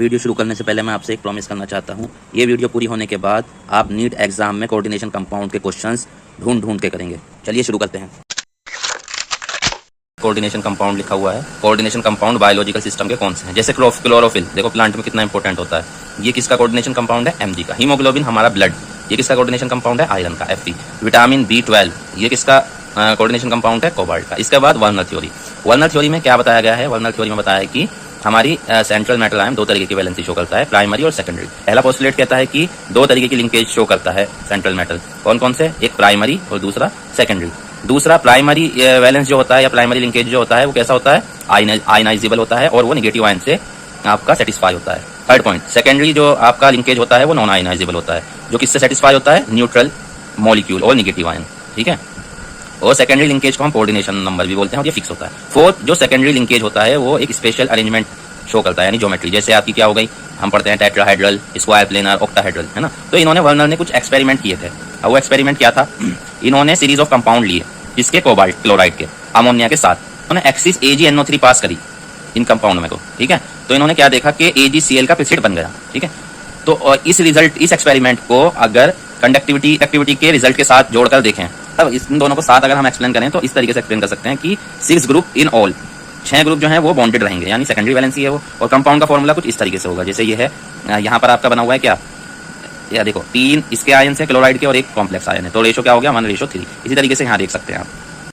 Video शुरू करने से पहले मैं आपसे एक प्रॉमिस करना चाहता हूँ। ये वीडियो पूरी होने के बाद आप नीट एग्जाम में कोऑर्डिनेशन कंपाउंड के क्वेश्चंस ढूंढ ढूंढ के करेंगे। चलिए शुरू करते हैं। कोऑर्डिनेशन कंपाउंड लिखा हुआ है। कोऑर्डिनेशन कंपाउंड बायोलॉजिकल सिस्टम के कौन से हैं? जैसे क्लोरोफिल, देखो प्लांट में कितना इंपॉर्टेंट होता है। ये किसका कोऑर्डिनेशन कंपाउंड है? Mg का। हीमोग्लोबिन हमारा ब्लड, ये किसका कोऑर्डिनेशन कंपाउंड है? आयरन का, Fe। विटामिन B12 ये किसका कोऑर्डिनेशन कंपाउंड है? कोबाल्ट का। इसके बाद वर्नर थ्योरी। वर्नर थ्योरी में क्या बताया गया है? वर्नर थ्योरी में बताया है कि हमारी सेंट्रल मेटल आयन दो तरीके की वैलेंसी शो करता है, प्राइमरी और सेकेंडरी। पहला पोस्टुलेट कहता है कि दो तरीके की लिंकेज शो करता है सेंट्रल मेटल। कौन कौन से? एक प्राइमरी और दूसरा सेकेंडरी। दूसरा प्राइमरी वैलेंस जो होता है या प्राइमरी लिंकेज जो होता है वो कैसा होता है? आयनाइजेबल होता है और वो नेगेटिव आयन से आपका सेटिस्फाई होता है। थर्ड पॉइंट, सेकेंडरी जो आपका लिंकेज होता है वो नॉन आयनाइजेबल होता है, जो किससे सेटिस्फाई होता है? न्यूट्रल मॉलिक्यूल और नेगेटिव आयन। ठीक है। और सेकेंडरी लिंकेज को हम कोऑर्डिनेशन नंबर भी बोलते हैं और ये फिक्स होता है। फोर्थ, जो सेकेंडरी लिंकेज होता है वो एक स्पेशल अरेंजमेंट शो करता है, यानी ज्योमेट्री। जैसे आपकी क्या हो गई, हम पढ़ते हैं टेट्राहेड्रल, स्क्वायर प्लेनर, ऑक्टाहेड्रल, है ना। तो इन्होंने वर्नर ने कुछ एक्सपेरिमेंट किए थे। अब वो एक्सपेरिमेंट क्या था? इन्होंने सीरीज ऑफ कंपाउंड लिए, जिसके कोबाल्ट क्लोराइड के अमोनिया के साथ उन्होंने एक्सिस AgNO3 पास करी इन कंपाउंड में को। ठीक है। तो इन्होंने क्या देखा कि AgCl का फिक्सेट बन गया। ठीक है। तो इस एक्सपेरिमेंट को अगर कंडक्टिविटी के रिजल्ट के साथ जोड़कर देखें, तब इन दोनों को साथ अगर हम एक्सप्लेन करें तो इस तरीके से एक्सप्लेन कर सकते हैं कि 6 ग्रुप इन ऑल, 6 ग्रुप जो है वो बॉन्डेड रहेंगे, यानी सेकेंडरी वैलेंसी है वो। और कंपाउंड का फॉर्मूला कुछ इस तरीके से होगा, जैसे ये है, यहाँ पर आपका बना हुआ है क्या, या देखो 3 इसके आयन से क्लोराइड के और एक कॉम्प्लेक्स आयन है, तो रेशो क्या हो गया? 1:3। इसी तरीके से यहाँ देख सकते हैं आप।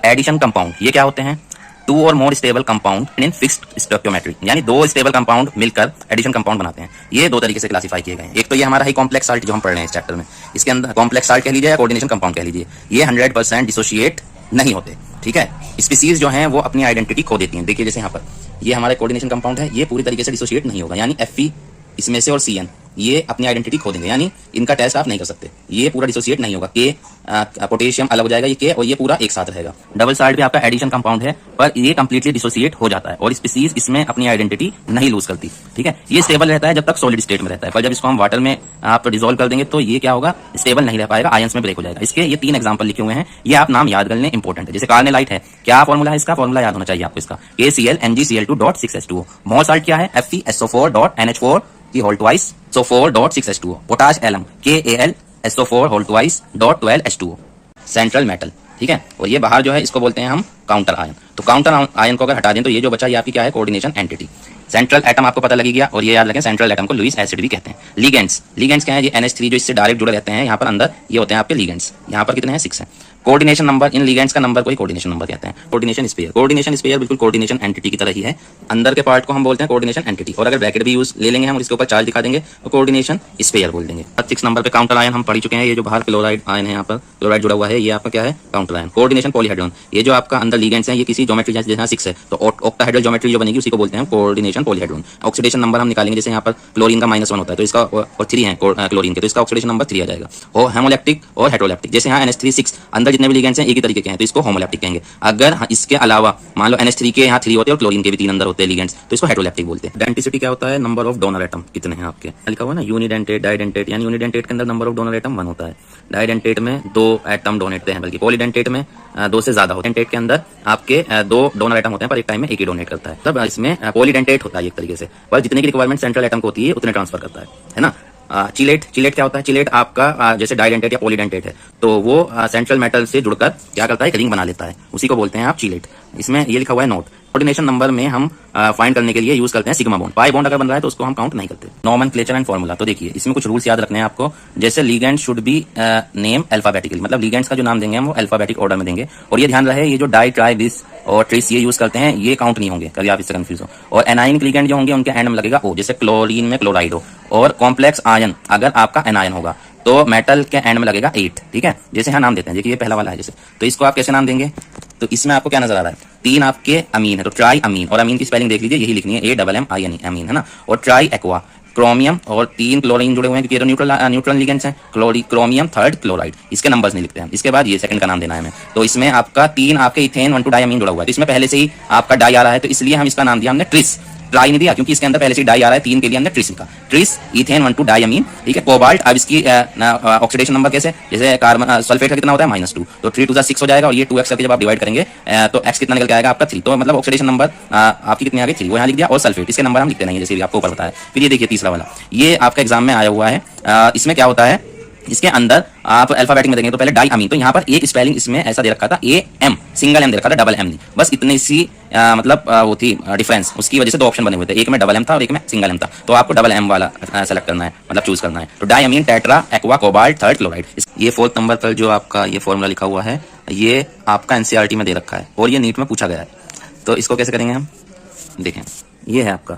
एडिशन कंपाउंड ये क्या होते हैं? 2 और more stable compound in fixed stoichiometry, यानी 2 स्टेबल कंपाउंड मिलकर एडिशन कंपाउंड बनाते हैं। ये 2 तरीके से क्लासिफाई किए गए हैं। एक तो ये हमारा हाई कॉम्प्लेक्स साल्ट जो हम पढ़ रहे हैं इस चैप्टर में, इसके अंदर कॉम्प्लेक्स साल्ट कह लीजिए या कोऑर्डिनेशन कंपाउंड कह लीजिए, ये 100% डिसोशिएट नहीं होते। ठीक है। स्पीसीज जो हैं वो अपनी आइडेंटिटी खो देती हैं। देखिए जैसे यहाँ पर ये हमारा कोऑर्डिनेशन कंपाउंड है, ये पूरी तरीके से डिसोशिएट नहीं होगा, यानी Fe इसमें से और CN ये अपनी आइडेंटिटी खो देंगे, यानी इनका टेस्ट आप नहीं कर सकते। ये पूरा डिसोशिएट नहीं होगा। K पोटेशियम अलग हो जाएगा, ये K और ये पूरा एक साथ रहेगा। डबल साल्ट भी आपका एडिशन कंपाउंड है, पर ये कंप्लीटली डिसोशिएट हो जाता है और स्पीसीज इसमें अपनी आइडेंटिटी नहीं लूज करती। ठीक है। ये स्टेबल रहता है जब तक सॉलिड स्टेट में रहता है, पर जब इसको हम वाटर में आप डिसॉल्व कर देंगे तो ये क्या होगा? स्टेबल नहीं रह पाएगा, आयंस में ब्रेक हो जाएगा। इसके ये 3 एग्जाम्पल लिखे हुए हैं, ये आप नाम याद कर लें, इंपॉर्टेंट है। जैसे कार्नेलाइट है, क्या फॉर्मूला है इसका? फॉर्मूला याद होना चाहिए आपको इसका, KCl(Mgcl2.6H2O)। मोल साल्ट क्या है? FeSO4.NH4 so 4.6H2O। Potash alum KAlSO4 central metal. ठीक है। और ये बाहर जो है इसको बोलते हैं हम काउंटर आयन। तो काउंटर आयन को अगर हटा दें तो ये जो बचा ये आपकी क्या है? Coordination entity. सेंट्रल एटम आपको पता लगी गया, और ये याद रखें सेंट्रल एटम को लुईस एसिड भी कहते हैं। लिगेंड्स क्या है? ये NH3 जो इससे डायरेक्ट जुड़े रहते हैं, यहाँ पर अंदर ये होते हैं आपके लिगेंड्स। यहाँ पर कितने हैं? 6 हैं। कोऑर्डिनेशन नंबर, इन लिगेंड्स का नंबर को ही कोऑर्डिनेशन नंबर कहते हैं। कोऑर्डिनेशन स्पेयर बिल्कुल कोऑर्डिनेशन एंटिटी की तरह ही है। अंदर के पार्ट को हम बोलते हैं कोऑर्डिनेशन एंटिटी, और अगर ब्रैकेट भी यूज ले लेंगे हम और इसके ऊपर चार्ज दिखा देंगे तो कोऑर्डिनेशन स्पेयर बोल देंगे। 6 नंबर पे काउंटर आयन हम पढ़ चुके हैं। ये जो बाहर क्लोराइड आयन है, यहाँ पर क्लोराइड जुड़ा हुआ है, ये आपका क्या है? Counter ion. कोऑर्डिनेशन पॉलीहेड्रॉन, ये जो आपका अंदर लिगेंड्स हैं ये किसी ज्योमेट्री जैसे 6 है तो ऑक्टाहेड्रल ज्योमेट्री जो बनेगी उसी को बोलते हैं कोऑर्डिनेशन पॉलीहेड्रॉन। ऑक्सीडेशन नंबर हम निकालेंगे, जैसे यहाँ पर क्लोरीन का -1 होता है तो इसका, और 3 है क्लोरीन के, तो इसका ऑक्सीडेशन नंबर 3 आ जाएगा। और हेमोलैक्टिक और हेटेरोलैक्टिक, जैसे यहाँ NH3 6 अंदर जितने भी लिगेंड्स हैं एक ही तरीके के हैं तो इसको होमोलैक्टिक कहेंगे। अगर इसके अलावा मान लो NH3 के यहाँ 3 होते हैं और क्लोरीन के भी 3 अंदर होते हैं लिगेंड्स, तो इसको हेटेरोलैक्टिक बोलते हैं। डेंसिटी क्या होता है? नंबर ऑफ डोनर एटम कितने हैं आपके, लिखा हुआ है ना, यूनिडेंटेट, डाइडेंटेट, यानी यूनिडेंटेट के अंदर नंबर ऑफ डोनर एटम 1 होता है, डाइडेंटेट में 2 एटम डोनेट हैं, बल्कि पॉलीडेंटेट में 2 से ज्यादा होते हैं। डेंटेट के अंदर आपके 2 डोनर एटम होते हैं पर एक टाइम में एक ही डोनेट करता है, तब इसमें पॉलीडेंटेट होता है एक तरीके से, पर जितने की रिक्वायरमेंट सेंट्रल एटम को होती है उतने ट्रांसफर करता है ना। चिलेट क्या होता है? चिलेट आपका जैसे डाइडेंटेट या पॉलीडेंटेट है तो वो सेंट्रल मेटल से जुड़कर क्या करता है? एक रिंग बना लेता है, उसी को बोलते हैं आप चिलेट। इसमें ये लिखा हुआ है नोट। कोऑर्डिनेशन नंबर में हम फाइंड करने के लिए यूज करते हैं सिग्मा बॉन्ड। पाई बॉन्ड अगर बन रहा है तो उसको हम काउंट नहीं करते। नॉमेनक्लेचर एंड फॉर्मूला, तो देखिए इसमें कुछ रूल्स याद रखने हैं आपको। जैसे ligand should be name alphabetically, मतलब लिगेंड्स का जो नाम देंगे हम वो अल्फाबेटिक ऑर्डर में देंगे। और ये ध्यान रहे, ये जो डाई, ट्राई, बिस और ट्रिस ये यूज करते हैं ये काउंट नहीं होंगे, कभी आप इससे कंफ्यूज हो। और एनायनिक लिगेंड जो होंगे उनके एंड में लगेगा O, जैसे क्लोरीन में क्लोराइड हो। और कॉम्प्लेक्स आयन अगर आपका एनायन होगा तो मेटल के एंड में लगेगा 8। ठीक है। जैसे यहाँ नाम देते हैं, देखिए ये पहला वाला है जैसे, तो इसको आप कैसे नाम देंगे? तो इसमें आपको क्या नजर आ रहा है? 3 आपके अमीन है तो ट्राई अमीन, और अमीन की स्पेलिंग देख लीजिए, यही लिखनी है AMMINE, अमीन, है ना। और ट्राई एक्वा, क्रोमियम और 3 क्लोरीन जुड़े हुए हैं क्योंकि ये न्यूट्रल लिगेंड्स हैं। क्रोमियम 3rd क्लोराइड, इसके नंबर्स नहीं लिखते हैं। इसके बाद ये सेकंड का नाम देना है हमें, तो इसमें आपका 3 आपके इथेन 1,2 डायमीन जुड़ा हुआ है, तो इसमें पहले से ही आपका डाई आ रहा है तो इसलिए हम इसका नाम दिया हमने ट्रिस। ट्राई नहीं दिया क्योंकि इसके अंदर पहले से डाई आ रहा है, 3 के लिए हमने ट्रिस लिखा, ट्रिस इथेन 1 2 डाइअमीन, ठीक है। कोबाल्ट, अब इसकी ऑक्सीडेशन नंबर कैसे, जैसे कार्बन सल्फेट का कितना होता है -2, तो 3 2 6 हो जाएगा, और ये 2x करके जब आप डिवाइड करेंगे तो x कितना निकल के आएगा आपका 3, तो मतलब ऑक्सीडेशन नंबर आपकी कितनी आ गई 3, वो यहाँ लिख दिया। और सल्फेट, इसके नंबर हम लिखते नहीं है जैसे भी आपको ऊपर बताया। फिर ये देखिए तीसरा वाला, ये आपका एग्जाम में आया हुआ है। इसमें क्या होता है, इसके अंदर आप अल्फाबेटिक में देखेंगे तो पहले डाई अमीन, तो यहाँ पर एक स्पेलिंग इसमें ऐसा दे रखा था AM, सिंगल M दे रखा था, डबल M नहीं, बस इतनी सी मतलब वो थी डिफरेंस, उसकी वजह से 2 ऑप्शन बने हुए थे, एक में डबल M था और एक में सिंगल M था, तो आपको डबल M वाला सेलेक्ट करना है, मतलब चूज करना है। तो diamine, tetra, aqua, cobalt, third chloride. ये 4th नंबर पर जो आपका ये फॉर्मूला लिखा हुआ है, ये आपका NCERT में दे रखा है और ये नीट में पूछा गया है। तो इसको कैसे करेंगे हम, देखें ये है आपका,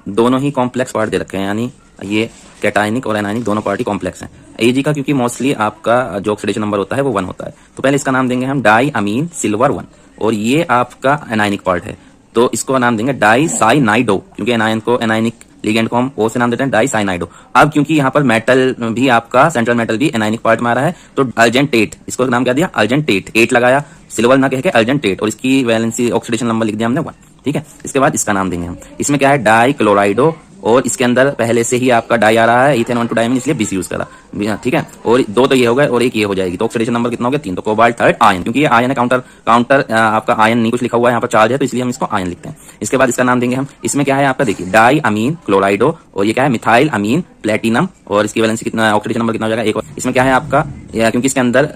दोनों ही कॉम्प्लेक्स पार्ट दे रखे हैं, यानी ये कैटायनिक और एनायनिक दोनों पार्ट ही कॉम्प्लेक्स हैं। Ag का क्योंकि मोस्टली आपका जो ऑक्सीडेशन नंबर होता है वो 1 होता है, तो पहले इसका नाम देंगे हम डाई अमीन सिल्वर 1, और ये आपका एनायनिक पार्ट है, तो इसको नाम देंगे डाई साइनाइडो, क्योंकि एनायन को एनायनिक लिगेंड को हम ओ से नाम देते हैं डाई साइनाइडो। अब क्योंकि यहाँ पर मेटल भी आपका सेंट्रल मेटल भी एनायनिक पार्ट में आ रहा है, तो अर्जेंटेट, इसको नाम क्या दिया अर्जेंटेट, 8 लगाया, सिल्वर ना कह के अर्जेंटेट, और इसकी वैलेंसी ऑक्सीडेशन नंबर लिख दिया हमने 1, ठीक है। इसके बाद इसका नाम देंगे हम, इसमें क्या है डाई क्लोराइडो, और इसके अंदर पहले से ही आपका डाई आ रहा है इथेन 1 2 डाइअमीन, इसलिए BC यूज करा, ठीक है। और 2 तो ये हो गए और एक ये हो जाएगी, तो ऑक्सीडेशन नंबर कितना हो गया 3, तो कोबाल्ट थर्ड आयन, क्योंकि ये आयन है, काउंटर आपका आयन नहीं कुछ लिखा हुआ है, यहाँ पर चार्ज है, तो इसलिए हम इसको आयन लिखते हैं। इसके बाद इसका नाम देंगे हम, इसमें क्या है आपका देखिए डाई अमीन क्लोराइडो, और ये क्या है मिथाइल अमीन प्लेटिनम, और इसकी वैलेंसी कितना, ऑक्सीडेशन नंबर कितना हो जाएगा 1। इसमें क्या है आपका, क्योंकि इसके अंदर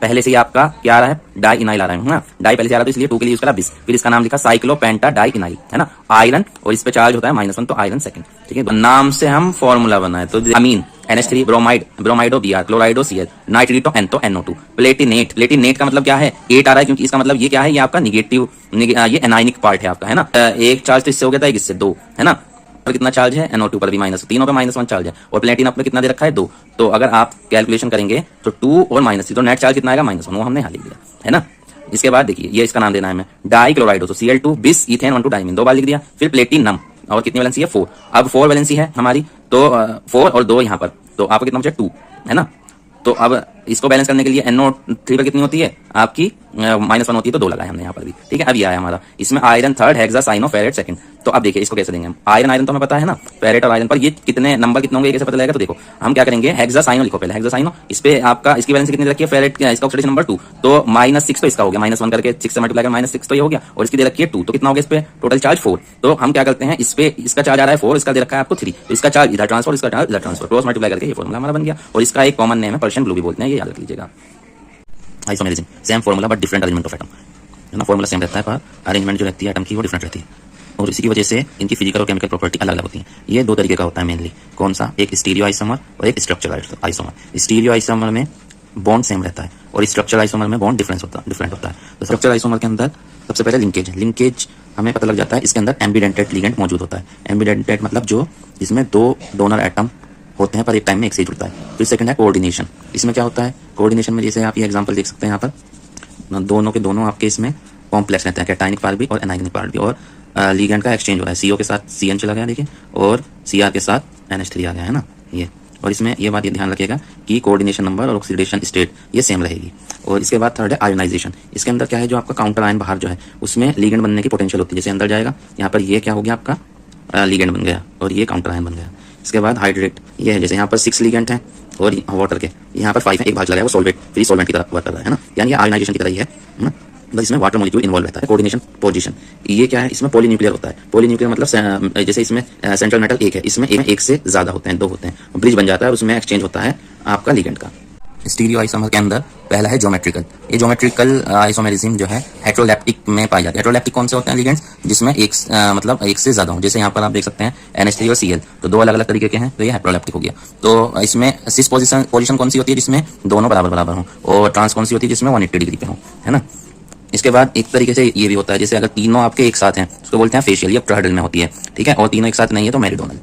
पहले से ही आपका क्या आ रहा है डाई इनाइल आ रहा है ना, डाई पहले से आ रहा है, तो इसलिए 2 के लिए यूज करा 20, फिर इसका नाम लिखा साइक्लोपेंटा डाई इनाइल, है ना, आयरन, और इस पे चार्ज होता है -1, तो आयरन सेकंड, ठीक है। नाम से हम फॉर्मूला बनाए, तो अमीन NH3, bromide, ब्रोमाइडो Br, क्लोराइडो Cl, नाइट्रेटो N, तो NO2, प्लेटिनेट, प्लेटिनेट का मतलब क्या है 8 आ रहा है, क्योंकि इसका मतलब ये क्या है, ये आपका निगेटिव, ये एनायनिक पार्ट है आपका, है ना, एक चार्ज तो इससे हो गया था, एक इससे 2, है ना, पर कितना चार्ज है NO2 पर भी -, तीनों पे -1 चार्ज है, और प्लेटिनम पे कितना दे रखा है 2, तो अगर आप कैलकुलेशन करेंगे तो 2 और -3, तो नेट चार्ज कितना आएगा -1, वो हमने यहाँ लिख दिया, है ना। इसके बाद देखिए ये इसका नाम देना है हमें डाई क्लोराइडो, तो Cl2 bis इथेन 1 2 डाइमीन, 2 बार लिख दिया, फिर प्लेटिनम, और कितनी वैलेंसी है 4, अब 4 वैलेंसी है हमारी, तो 4 और 2 यहाँ पर, तो आपको कितना बचा 2, है ना। तो अब इसको बैलेंस करने के लिए NO3 पर कितनी होती है आपकी -1 होती है, तो 2 लगाए हमने यहाँ पर भी, ठीक है। अब ये आया हमारा, इसमें आयरन थर्ड, हेक्सासाइनोफेरेट सेकंड, तो अब देखिए इसको कैसे देंगे हम, आयरन तो हमें पता है ना, फेरेट और आयरन पर ये कितने नंबर कितने होंगे कैसे पता लगेगा, तो देखो हम क्या करेंगे, हेक्सासाइनो लिखो पहले, हेक्सासाइनो, इस पे आपका इसकी वैलेंसी कितनी रखी है फेरेट, इसका ऑक्सीडेशन नंबर 2, तो -6, तो इसका हो गया -1 करके 6 से मल्टीप्लाई कर -6, तो ये हो गया, और इसकी दे रखी है 2, तो कितना हो गया इस पे टोटल चार्ज 4, तो हम क्या करते हैं, इस पे इसका चार्ज आ रहा है 4, इसका दे रखा है आपको 3, तो इसका चार्ज इधर ट्रांसफर, इसका चार्ज इधर ट्रांसफर, क्रॉस मल्टीप्लाई करके ये फॉर्मूला हमारा बन गया, और इसका एक कॉमन नेम है पर्शियन ब्लू भी बोलते हैं, ये याद रख लीजिएगा। Isomerism same formula but different arrangement of atom, है ना, फॉर्मूला सेम रहता है पर अरेंजमेंट जो रहती है एटम की वो डिफरेंट रहती है, और इसी की वजह से इनकी फिजिकल और केमिकल प्रॉपर्टी अलग अलग होती है। ये 2 तरीके का होता है मेनली, कौन सा, एक स्टीरियो आइसोमर और एक स्ट्रक्चरल आइसोमर। स्टीरियो आइसोमर में बॉन्ड सेम रहता है और स्ट्रक्चरल आइसोमर में बॉन्ड डिफरेंट होता है। तो स्ट्रक्चरल आइसोमर के अंदर सबसे पहले लिंकेज हमें पता लग जाता है, इसके अंदर एम्बिडेंटेड लिगेंड मौजूद होता है। एम्बिडेंटेड मतलब जो जिसमें 2 डोनर एटम होते हैं पर एक टाइम में एक से जुड़ता है। फिर सेकंड है कोऑर्डिनेशन, इसमें क्या होता है, कोऑर्डिनेशन में जैसे आप ये एग्जांपल देख सकते हैं, यहाँ पर दोनों के दोनों आपके इसमें कॉम्प्लेक्स रहते हैं, कैटायनिक पार्ट भी और एनायनिक पार्ट भी, और लिगेंड का एक्सचेंज हो रहा है, CO के साथ CN चला गया देखिए, और CR के साथ NH3 आ गया, है ना ये। और इसमें ये बात ये ध्यान रखिएगा कि कोऑर्डिनेशन नंबर और ऑक्सीडेशन स्टेट ये सेम रहेगी। और इसके बाद थर्ड है आयोनाइजेशन, इसके अंदर क्या है, जो आपका काउंटर आयन बाहर जो है उसमें लिगेंड बनने की पोटेंशियल होती है, जैसे अंदर जाएगा यहाँ पर ये क्या हो गया आपका लिगेंड बन गया और ये काउंटर आयन बन गया। इसके बाद हाइड्रेट, ये है जैसे यहाँ पर 6 लिगेंड हैं और वाटर के यहाँ पर 5 है, एक भाग लगाया वो सॉल्वेट, फ्री सॉल्वेंट की तरह वर्क कर रहा है ना, यानी ये आयोनाइजेशन की तरह ही है ना, बस इसमें वाटर मॉलिक्यूल इन्वॉल्व रहता है। कोऑर्डिनेशन पोजीशन, ये क्या है, इसमें पॉलीन्यूक्लियर होता है। पॉलीन्यूक्लियर मतलब जैसे इसमें सेंट्रल मेटल एक है, इसमें एक से ज्यादा होते हैं, 2 होते हैं, ब्रिज बन जाता है और उसमें एक्सचेंज होता है आपका लिगेंड का। स्टीरियो आइसोमर के अंदर पहला है ज्योमेट्रिकल, ये ज्योमेट्रिकल आइसोमेरिज्म जो है हेटेरोलैप्टिक में पाई जाती है। हेटेरोलैप्टिक कौन से होते हैं लिगेंड्स, जिसमें मतलब एक से ज्यादा हो, जैसे यहाँ पर आप देख सकते हैं NH3 और Cl, तो 2 अलग अलग तरीके के हैं, तो ये हेटेरोलैप्टिक हो गया। तो इसमें सिस पोजीशन कौन सी होती है, जिसमें दोनों बराबर हो, और ट्रांस कौन सी होती है, जिसमें 180 डिग्री पे हो, है ना। इसके बाद एक तरीके से ये भी होता है, जैसे अगर तीनों आपके एक साथ हैं उसको बोलते हैं फेशियल, ये ट्राइडल में होती है, ठीक है, और तीनों एक साथ नहीं है तो मेरिडोनल।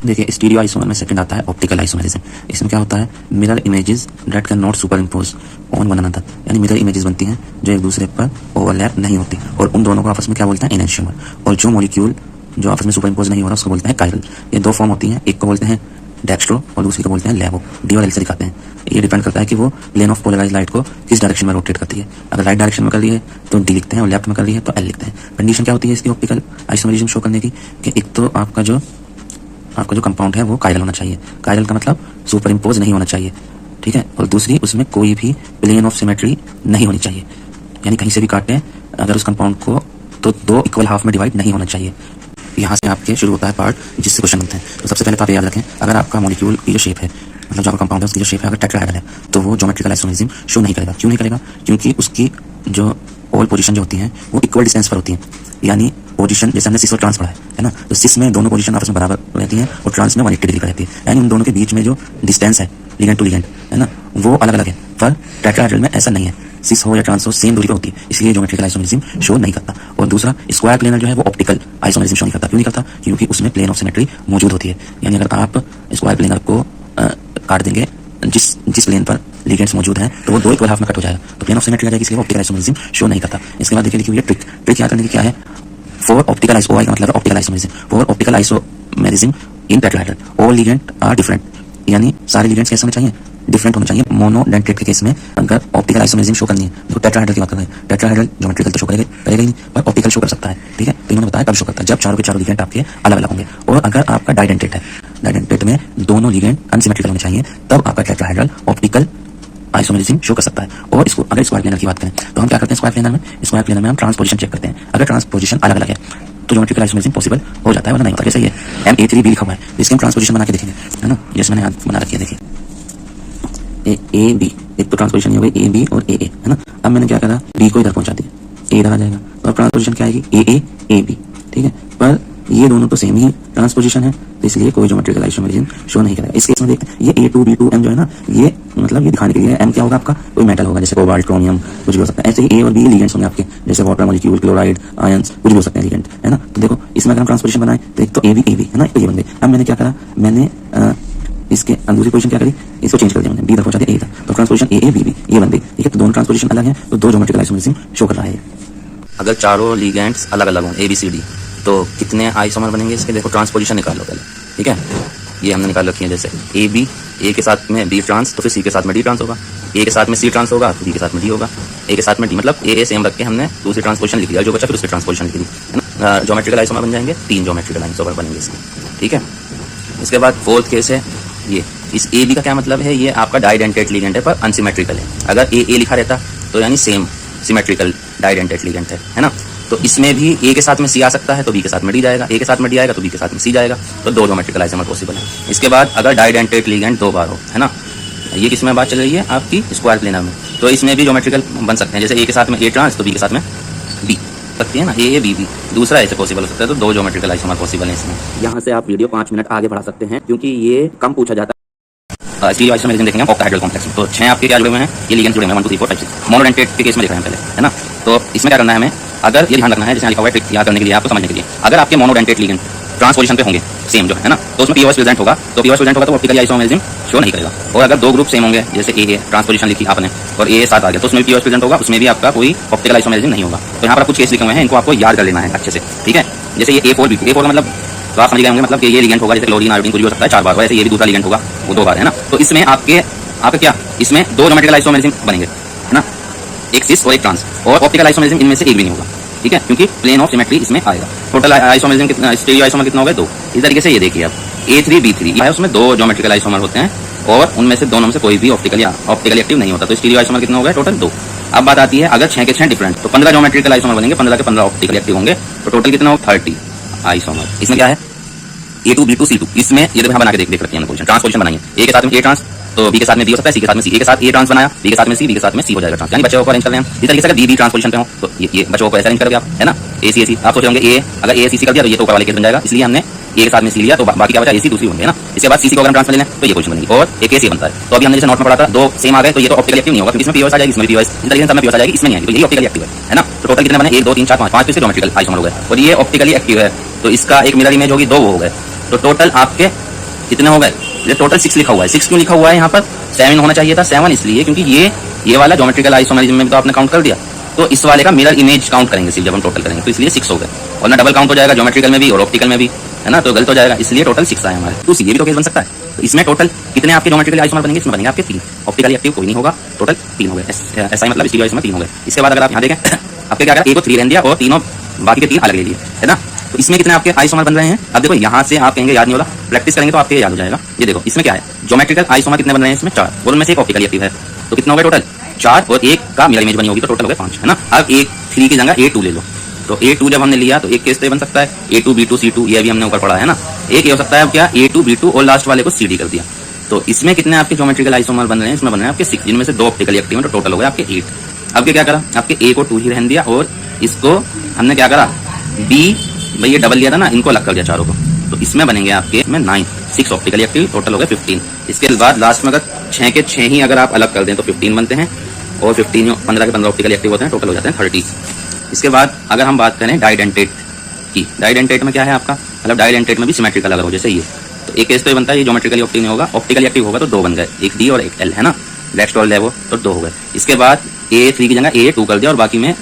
देखिए स्टीरियो आइसोमर में सेकंड आता है ऑप्टिकल आइसोमेरिज्म। इसमें क्या होता है, mirror images that can not super impose on one another, यानी मिरर इमेजेस बनती हैं जो एक दूसरे पर ओवरलैप नहीं होती, और उन दोनों को आपस में क्या बोलते हैं, एनेंशियोमर। और जो मॉलिक्यूल जो आपस में सुपर इम्पोज नहीं हो रहा उसको बोलते हैं कायरल। ये 2 फॉर्म होती हैं, एक को बोलते हैं डेक्स्ट्रो और दूसरी को बोलते हैं लेवो। डी और एल से दिखाते हैं। ये डिपेंड करता है कि वो प्लेन ऑफ पोलराइज लाइट को किस डायरेक्शन में रोटेट करती है। अगर राइट डायरेक्शन में कर रही है तो डी लिखते हैं और लेफ्ट में कर रही है तो एल लिखते हैं। कंडीशन क्या होती है इसकी ऑप्टिकल आइसोमेरिज्म शो करने की कि एक तो आपका जो कंपाउंड है वो कायरल होना चाहिए। कायरल का मतलब सुपर इम्पोज नहीं होना चाहिए, ठीक है। और दूसरी, उसमें कोई भी प्लेन ऑफ सिमेट्री नहीं होनी चाहिए, यानी कहीं से भी काटें अगर उस कंपाउंड को तो दो इक्वल हाफ में डिवाइड नहीं होना चाहिए। यहाँ से आपके शुरू होता है पार्ट जिससे क्वेश्चन बनते हैं। तो सबसे पहले तो आप याद रखें, अगर आपका मॉलिक्यूल की जो शेप है, मतलब जो आपका कंपाउंड है उसकी जो शेप है अगर टेट्राहेड्रल है तो वो ज्योमेट्रिकल आइसोमेरिज्म शो नहीं करेगा। क्यों नहीं करेगा? क्योंकि उसकी जो ऑल पोजीशन जो होती हैं वो इक्वल डिस्टेंस पर होती हैं। यानी पोजीशन जैसे हमने सिस और ट्रांस पढ़ा है ना, तो सिस में दोनों पोजीशन आपस में बराबर रहती हैं और ट्रांस में 180 डिग्री पर रहती है। यानी उन दोनों के बीच में जो डिस्टेंस है लिगेंड टू लिगेंड है ना, वो अलग अलग है। पर टेट्राहेड्रल में ऐसा नहीं है, सिस हो या ट्रांस हो सेम दूरी पर होती है, इसलिए ज्योमेट्रिकल आइसोमेरिज्म शो नहीं करता। और दूसरा, स्क्वायर प्लेनर जो है वो ऑप्टिकल आइसोमेरिज्म शो नहीं करता। क्यों नहीं करता? क्योंकि उसमें प्लेन ऑफ सिमेट्री मौजूद होती है। यानी अगर आप स्क्वायर प्लेनर को काट देंगे जिस प्लेन पर लिगेंड्स मौजूद हैं तो वो दो इक्वल हाफ में कट हो जाएगा, तो प्लेन ऑफ सिमेट्री आ जाएगी, इसलिए ऑप्टिकल आइसोमेरिज्म शो नहीं करता। इसके बाद देखिए ये ट्रिक याद करने की क्या है। फॉर ऑप्टिकल आइसो, का मतलब optical isomerism, for optical isomerism in tetrahedral all ligand are different. यानी सारे लिगेंड्स कैसे होने चाहिए? डिफरेंट होना चाहिए। मोनोडेंटेट के केस में अगर ऑप्टिकल आइसोमेरिज्म शो करनी है तो टेट्राहेड्रल की बात कर रहे हैं। टेट्राहेड्रल ज्योमेट्रिकल तो शो करेगा ही नहीं, पर ऑप्टिकल शो कर सकता है, ठीक है। तो इन्होंने बताया कब शो करता है, जब चारों के चारों लिगेंड आपके अलग अलग होंगे। और अगर आपका डाइडेंटेट है, डाइडेंटेट में दोनों लिगेंड अनसिमेट्रिकल होने चाहिए, तब आपका टेट्राहेड्रल ऑप्टिकल आइसोमेरिज्म शो कर सकता है। और इसको अगर स्क्वायर प्लेनर की बात करें तो हम क्या करते हैं स्क्वायर प्लेनर में हम ट्रांसपोजिशन चेक करते हैं। अगर ट्रांसपोजिशन अलग अलग है तो ज्योमेट्रिकल आइसोमेरिज्म पॉसिबल हो जाता है, वरना नहीं होता। जैसे ये M83B लिखा हुआ है, इसके हम ट्रांसपोजिशन बना के देखेंगे, है ना। जैसे मैंने यहाँ बना रखी है, देखिए ए बी, एक तो ट्रांसपोजिशन हो गई AB और AA, है ना। अब मैंने क्या करा, B को इधर पहुंचा दिया, A इधर आ जाएगा, तो अब ट्रांसपोजिशन क्या आएगी AA AB, ठीक है। पर ये दोनों तो सेम ही ट्रांसपोजिशन है, तो इसलिए कोई ज्योमेट्रिकल आइसोमेरिज्म शो नहीं करेगा। इस केस में देखते हैं ये A2 B2 M जो है ना, ये मतलब ये दिखाने के लिए M क्या होगा आपका, कोई मेटल होगा, जैसे कोबाल्ट, क्रोमियम, कुछ भी हो सकता है। ऐसे ही A और B लिगेंड्स होंगे आपके, जैसे वाटर मॉलिक्यूल, क्लोराइड, आयंस, कुछ भी हो सकते हैं लिगेंड, है ना। तो देखो इसमें अगर हम ट्रांसपोजिशन बनाए तो एक तो AB है ना, तो ये बन गई। अब मैंने क्या करा, मैंने इसके दूसरी पोजीशन क्या करी, इसको चेंज कर दिया मैंने, B तक पहुंचा दिया A तक, तो ट्रांसपोजिशन AA BB ये बन गई, ठीक है। तो दोनों ट्रांसपोजिशन अलग है, तो दो ज्योमेट्रिकल आइसोमेरिज्म शो कर रहा है। अगर चारों लिगेंड्स अलग अलग हों ABCD तो कितने आइसोमर बनेंगे इसके? देखो ट्रांसपोजिशन निकाल लो पहले, ठीक है। ये हमने निकाल रखी है, जैसे AB, A के साथ में B ट्रांस तो फिर C के साथ में D ट्रांस होगा, A के साथ में C ट्रांस होगा तो D के साथ में D होगा, A के साथ में D, मतलब A सेम रख के हमने दूसरी ट्रांसपोजिशन लिख दिया, जो बचा फिर उसकी ट्रांसपोजिशन लिख दी, है ना। ज्योमेट्रिकल आइसोमर बन जाएंगे, 3 ज्योमेट्रिकल आइसोमर बनेंगे इसके, ठीक है। इसके बाद फोर्थ केस है ये, इस AB का क्या मतलब है, ये आपका डाइडेंटेट लिगेंड है पर अनसिमेट्रिकल है। अगर A लिखा रहता तो यानी सेम सिमेट्रिकल डाइडेंटेट लिगेंड है ना। तो इसमें भी A के साथ में C आ सकता है तो B के साथ में D जाएगा, A के साथ में D आएगा तो B के साथ में C जाएगा, तो दो ज्योमेट्रिकल आइसोमर पॉसिबल है। इसके बाद अगर डाइडेंटेट लिगेंड 2 बार हो, है ना, ये किसमें बात चल रही है आपकी स्क्वायर प्लेनर में, तो इसमें भी ज्योमेट्रिकल बन सकते हैं, जैसे A के साथ में A ट्रांस तो B के साथ में B सकती है ना, A B दूसरा ऐसे पॉसिबल हो सकता है, तो दो ज्योमेट्रिकल आइसोमर पॉसिबल है इसमें। यहाँ से आप वीडियो 5 मिनट आगे बढ़ा सकते हैं क्योंकि ये कम पूछा जाता है। स्टीरियो आइसोमेरिज्म देखेंगे हम ऑक्टाहेड्रल कॉम्प्लेक्स में, तो 6 आपके क्या जुड़े हुए हैं, ये लिगेंड्स जुड़े हुए हैं 1 2 3 4 5 6 मोनोडेंटेट के केस में देख रहे हैं पहले, है ना। तो इसमें क्या करना है हमें, अगर ये ध्यान रखना है, जैसे लिखा हुआ है ट्रिक याद करने के लिए, आपको समझने के लिए, अगर आपके मोनोडेंटेट लिगेंड ट्रांसपोजिशन पे होंगे सेम जो है ना, तो उसमें POS प्रेजेंट होगा, तो POS प्रेजेंट होगा तो ऑप्टिकल आइसोमेरिज्म शो नहीं करेगा। और अगर दो ग्रुप सेम होंगे, जैसे A ट्रांसपोजिशन लिखी आपने और A साथ आ गया, तो उसमें भी POS प्रेजेंट होगा, उसमें भी आपका कोई ऑप्टिकल आइसोमेरिज्म नहीं होगा। तो यहाँ पर कुछ केस लिखे हुए हैं, इनको आपको याद कर लेना है अच्छे से, ठीक है। जैसे ये A4 B2, A4 का मतलब तो आप समझ गए होंगे, मतलब कि ये लिगेंड होगा, जैसे क्लोरीन आयोडीन कुछ भी हो सकता है 4 बार, वैसे ये भी दूसरा लिगेंड होगा वो 2 बार, है ना। तो इसमें आपके क्या, इसमें दो ज्योमेट्रिकल आइसोमेरिज्म बनेंगे, है ना, एक सिस और एक ट्रांस, और ऑप्टिकल आइसोमेरिज्म इनमें से एक भी नहीं होगा, ठीक है, क्योंकि प्लेन ऑफ सिमेट्री इसमें आएगा। टोटल आइसोमेरिज्म कितना, स्टीरियो आइसोमर कितना हो गया 2। इस तरीके से ये देखिए आप A3B3 है, उसमें 2 ज्योमेट्रिकल आइसोमर होते हैं और उनमें से दोनों में से कोई भी ऑप्टिकली एक्टिव नहीं होता, तो स्टीरियो आइसोमर कितना हो गया टोटल 2। अब बात आती है अगर 6 के 6 डिफरेंट तो 15 ज्योमेट्रिकल आइसोमर बनेंगे, 15 के 15 ऑप्टिकली एक्टिव होंगे, तो टोटल कितना हो 30 आइसोमर। इसमें क्या है A2 B2 C2, इसमें ये देखो बना के देख रखी है पोजीशन, ट्रांसपोजिशन बनाइए, A के साथ में A ट्रांस तो B के साथ में B हो सकता है, C के साथ में C, A के साथ A ट्रांस बनाया, B के साथ में C, B के साथ में C हो जाएगा ट्रांस, यानी बच्चों को अरेंज कर लें हम इस तरीके से। अगर B ट्रांसपोजिशन पे हो तो ये बच्चों को ऐसे अरेंज करोगे आप, है ना, AC आप सोच होंगे A, अगर AC कर दिया तो ये तो ऊपर वाले केस बन जाएगा, इसलिए हमने A के साथ में C लिया, तो बाकी क्या बचा AC दूसरी होंगे, है ना। इसके बाद CC को अगर हम ट्रांसफर ले लें तो ये पोजीशन बनेगी और एक केस ये बनता है। तो अभी हमने जैसे नोट में पढ़ा था, दो सेम आ गए तो ये तो ऑप्टिकली एक्टिव नहीं होगा, क्योंकि इसमें POS आ जाएगी, इसमें POS, इस तरीके से सब में POS आ जाएगी, इसमें नहीं आएगी, तो यही ऑप्टिकली एक्टिव है ना। तो टोटल कितने बने 1 2 3 4 5 से ज्योमेट्रिकल आइसोमर हो गए और ये ऑप्टिकली एक्टिव है, तो इसका एक मिरर इमेज होगी 2 वो हो गए, तो टोटल आपके कितने हो गए, ये टोटल 6 लिखा हुआ है। 6 क्यों लिखा हुआ है यहाँ पर, 7 होना चाहिए था, 7 इसलिए क्योंकि ये वाला ज्योमेट्रिकल आइसोमेरिज्म में तो आपने काउंट कर दिया, तो इस वाले का मिरर इमेज काउंट करेंगे सिर्फ जब हम टोटल करेंगे, तो इसलिए 6 हो गए, और ना डबल काउंट हो जाएगा ज्योमेट्रिकल में भी और ऑप्टिकल में भी, है ना, तो गलत हो जाएगा, इसलिए टोटल 6 आए हमारे। तो ये भी तो केस बन सकता है। तो इसमें टोटल कितने आपके ज्योमेट्रिकल आइसोमर बनेंगे? इसमें बनेंगे आपके 3। ऑप्टिकली एक्टिव कोई नहीं होगा, टोटल 3 हो गए। ऐसा मतलब स्टीरियो आइसोमर 3 हो गए। इसके बाद अगर आप यहाँ देखें आपके क्या करा, एक को 3 रहने दिया और तीनों बाकी के 3 अलग ले लिए, है ना। तो इसमें कितने आपके आइसोमर बन रहे हैं? अब देखो यहाँ से आप कहेंगे याद नहीं होगा, प्रैक्टिस करेंगे तो आपके याद हो जाएगा। ये देखो इसमें क्या है, ज्योमेट्रिकल आइसोमर कितने बन रहे हैं इसमें? 4, और उनमें से एक ऑप्टिकली एक्टिव है, तो कितना हो गया टोटल? 4 और एक का मिरर इमेज बनी होगी तो टोटल हो गया 5, है ना। अब एक 3 की जगह A2 ले लो, तो A2 जब हमने लिया तो एक केस तो बन सकता है A2 B2 C2, ये भी हमने ऊपर पढ़ा है ना। एक ये हो सकता है अब क्या, A2 B2 और लास्ट वाले को CD कर दिया। तो इसमें कितने आपके ज्योमेट्रिकल आइसोमर बन रहे हैं? इसमें बन रहे हैं आपके 6, जिनमें से 2 ऑप्टिकली एक्टिव है, तो टोटल हो गया आपके 8। अब क्या करा, आपके A को 2 ही रहने दिया और इसको हमने क्या करा, B भाई ये डबल लिया था ना, इनको अलग कर दिया चारों को, तो इसमें बनेंगे आपके में 9, 6 ऑप्टिकली एक्टिव, टोटल हो गए 15। इसके बाद लास्ट में अगर 6 के 6 ही अगर आप अलग कर दें तो 15 बनते हैं, और 15 के 15 ऑप्टिकली एक्टिव होते हैं, टोटल हो जाते हैं 30। इसके बाद अगर हम बात करें डाइडेंटेट की, डाइडेंटेट में क्या है आपका, मतलब डाइडेंटेट में भी सिमेट्रिकल अगर हो, जैसे ये, तो एक केस तो ये बनता है ये ज्योमेट्रिकली एक्टिव नहीं होगा, ऑप्टिकली एक्टिव होगा तो 2 बन गए, एक D और एक L, है ना, ब्लैकस्टोल लेवो, तो 2 हो गए। इसके बाद A3 की जगह A2 कर दिया और बाकी में